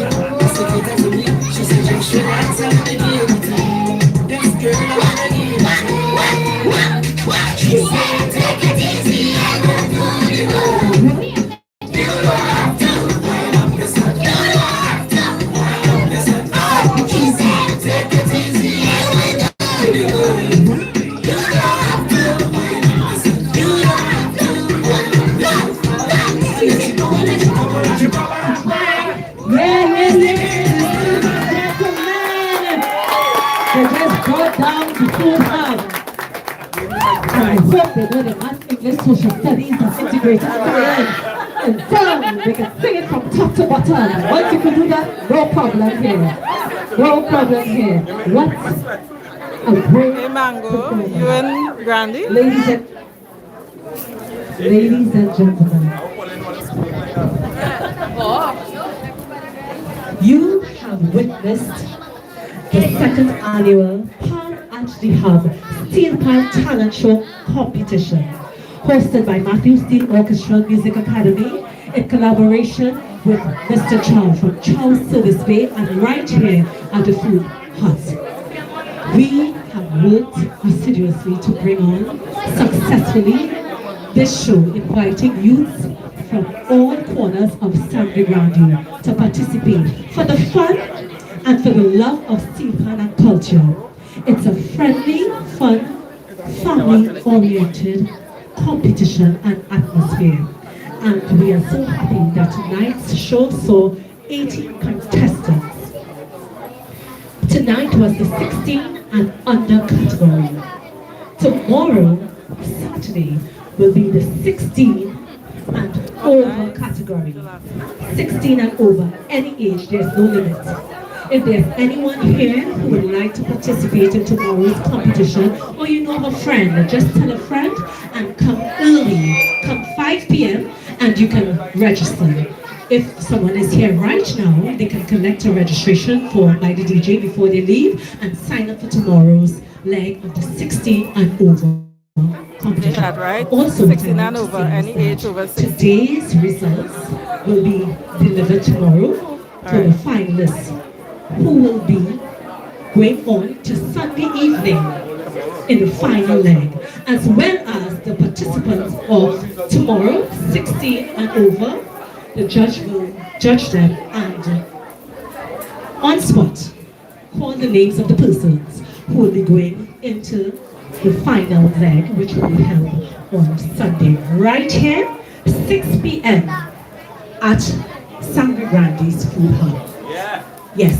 dedicate to me. She said, just show that self to give it to me. This girl, I wanna give it to me. She said, take it easy, I will do you good. You don't have to wind up yourself. You don't have to wind up yourself. Oh, she said, take it easy, I will do you good. You don't have to wind up yourself. You don't have to wind up yourself. Let you go, let you go, let you go. They just brought down the Food Hub. I hope they know the math English social studies and integrated curriculum. And then they can sing it from top to bottom. Once you can do that, no problem here. No problem here. What a great Hey Mango, you and Grande? Ladies and gentlemen, you have witnessed the second annual Pan at the Hub Steelpan Talent Show competition, hosted by Matthew Steel Orchestra Music Academy in collaboration with Mr. Chow from Chow Service Bay and right here at the Food Hut. We have worked assiduously to bring on successfully this show, inviting youths from all corners of Sangre Grande to participate for the fun and for the love of steelpan and culture. It's a friendly, fun, family-oriented competition and atmosphere. And we are so happy that tonight's show saw 18 contestants. Tonight was the 16 and under category. Tomorrow, Saturday, will be the 16 and over category. 16 and over, any age, there's no limit. If there's anyone here who would like to participate in tomorrow's competition, or you know of a friend, just tell a friend and come early. Come 5 p.m. and you can register. If someone is here right now, they can collect a registration form by the DJ before they leave and sign up for tomorrow's leg of the 16 and over competition. That right? Also, 16 and over, any age over 16. Today's results will be delivered tomorrow to the finalists, who will be going on to Sunday evening in the final leg, as well as the participants of tomorrow, 16 and over. The judge will judge them and on spot call the names of the persons who will be going into the final leg, which will be held on Sunday, right here, 6 p.m. at Sangre Grande's Food Hub. Yes,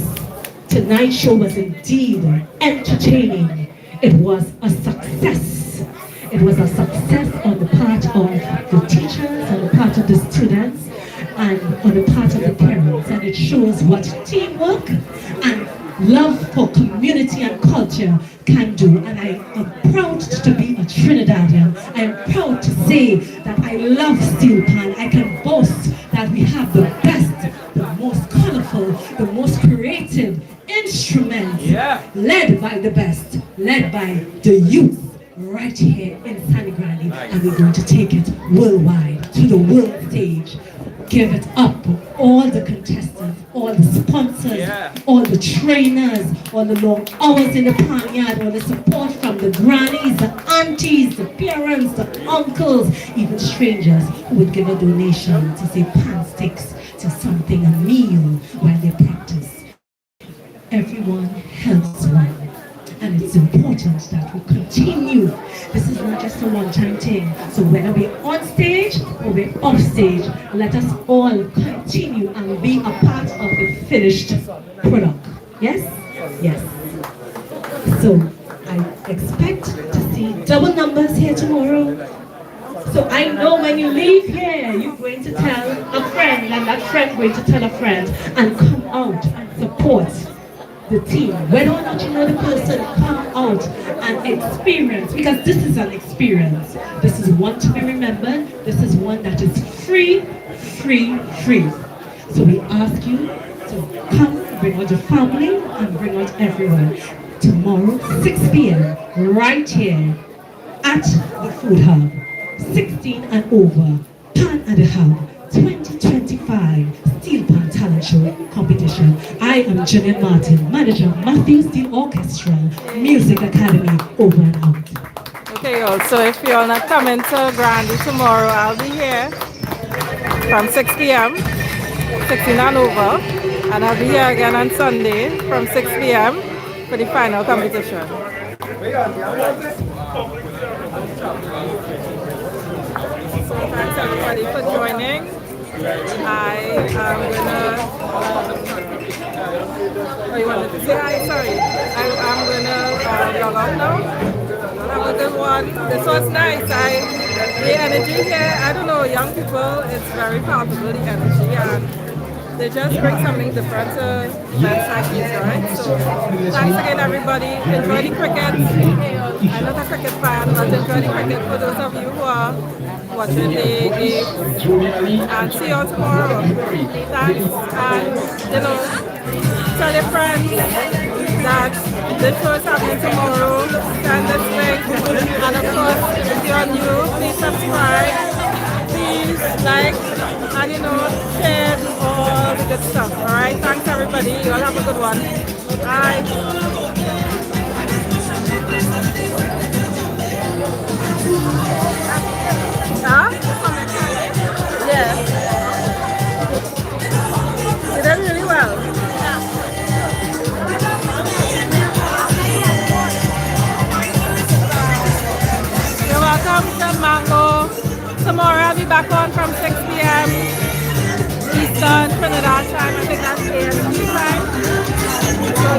tonight's show was indeed entertaining. It was a success. It was a success on the part of the teachers, on the part of the students, and on the part of the parents. And it shows what teamwork and love for community and culture can do. And I am proud to be a Trinidadian. I am proud to say that I love steelpan. I can boast that we have the best, the most colorful, the most creative instruments, led by the best, led by the youth right here in Sangre Grande. And we're going to take it worldwide, to the world stage. Give it up, all the contestants, all the sponsors, all the trainers, all the long hours in the panyard, all the support from the grannies, the aunties, the parents, the uncles, even strangers who would give a donation to say pan sticks to something, a meal while they practice. Everyone helps one. And it's important that we continue. This is not just a one-time thing. So whether we're on stage or we're off stage, let us all continue and be a part of the finished product. Yes? Yes. So I expect to see double numbers here tomorrow. So I know when you leave here, you're going to tell a friend, and that friend going to tell a friend, and come out and support the team. Whether or not you know the person, come out and experience, because this is an experience. This is one to be remembered. This is one that is free. So we ask you to come, bring out your family, and bring out everyone. tomorrow, 6 p.m., right here at the Food Hub. 16 and over, Pan at the Hub, 2025 Steel Pan Talent Show Competition. I am Janet Martin, manager of Matthew Steel Orchestra, Music Academy, over and out. Okay, y'all, so if you're not coming to Grande tomorrow, I'll be here from 6 p.m., 16 and over, and I'll be here again on Sunday from 6 p.m. for the final competition. So thanks everybody for joining. I am gonna. Oh, you wanted to say hi? Sorry. I'm gonna log out now. Have a good one. This was nice. The energy here, I don't know, young people, it's very palpable, the energy, and they just bring something different to events like these, right? So thanks again, everybody. Enjoy the cricket. I'm not a cricket fan, but enjoy the cricket for those of you who are watching the game. And see you all tomorrow. Thanks. And, tell your friends that this show is happening tomorrow. Send this link. And of course, if you're new, please subscribe. Please like and share all the good stuff. Alright, thanks everybody. You all have a good one. Bye. Huh? Yeah. You did really well. You're welcome to Mango. Tomorrow I'll be back on from 6 p.m. Eastern Trinidad time. I think that's AST time. So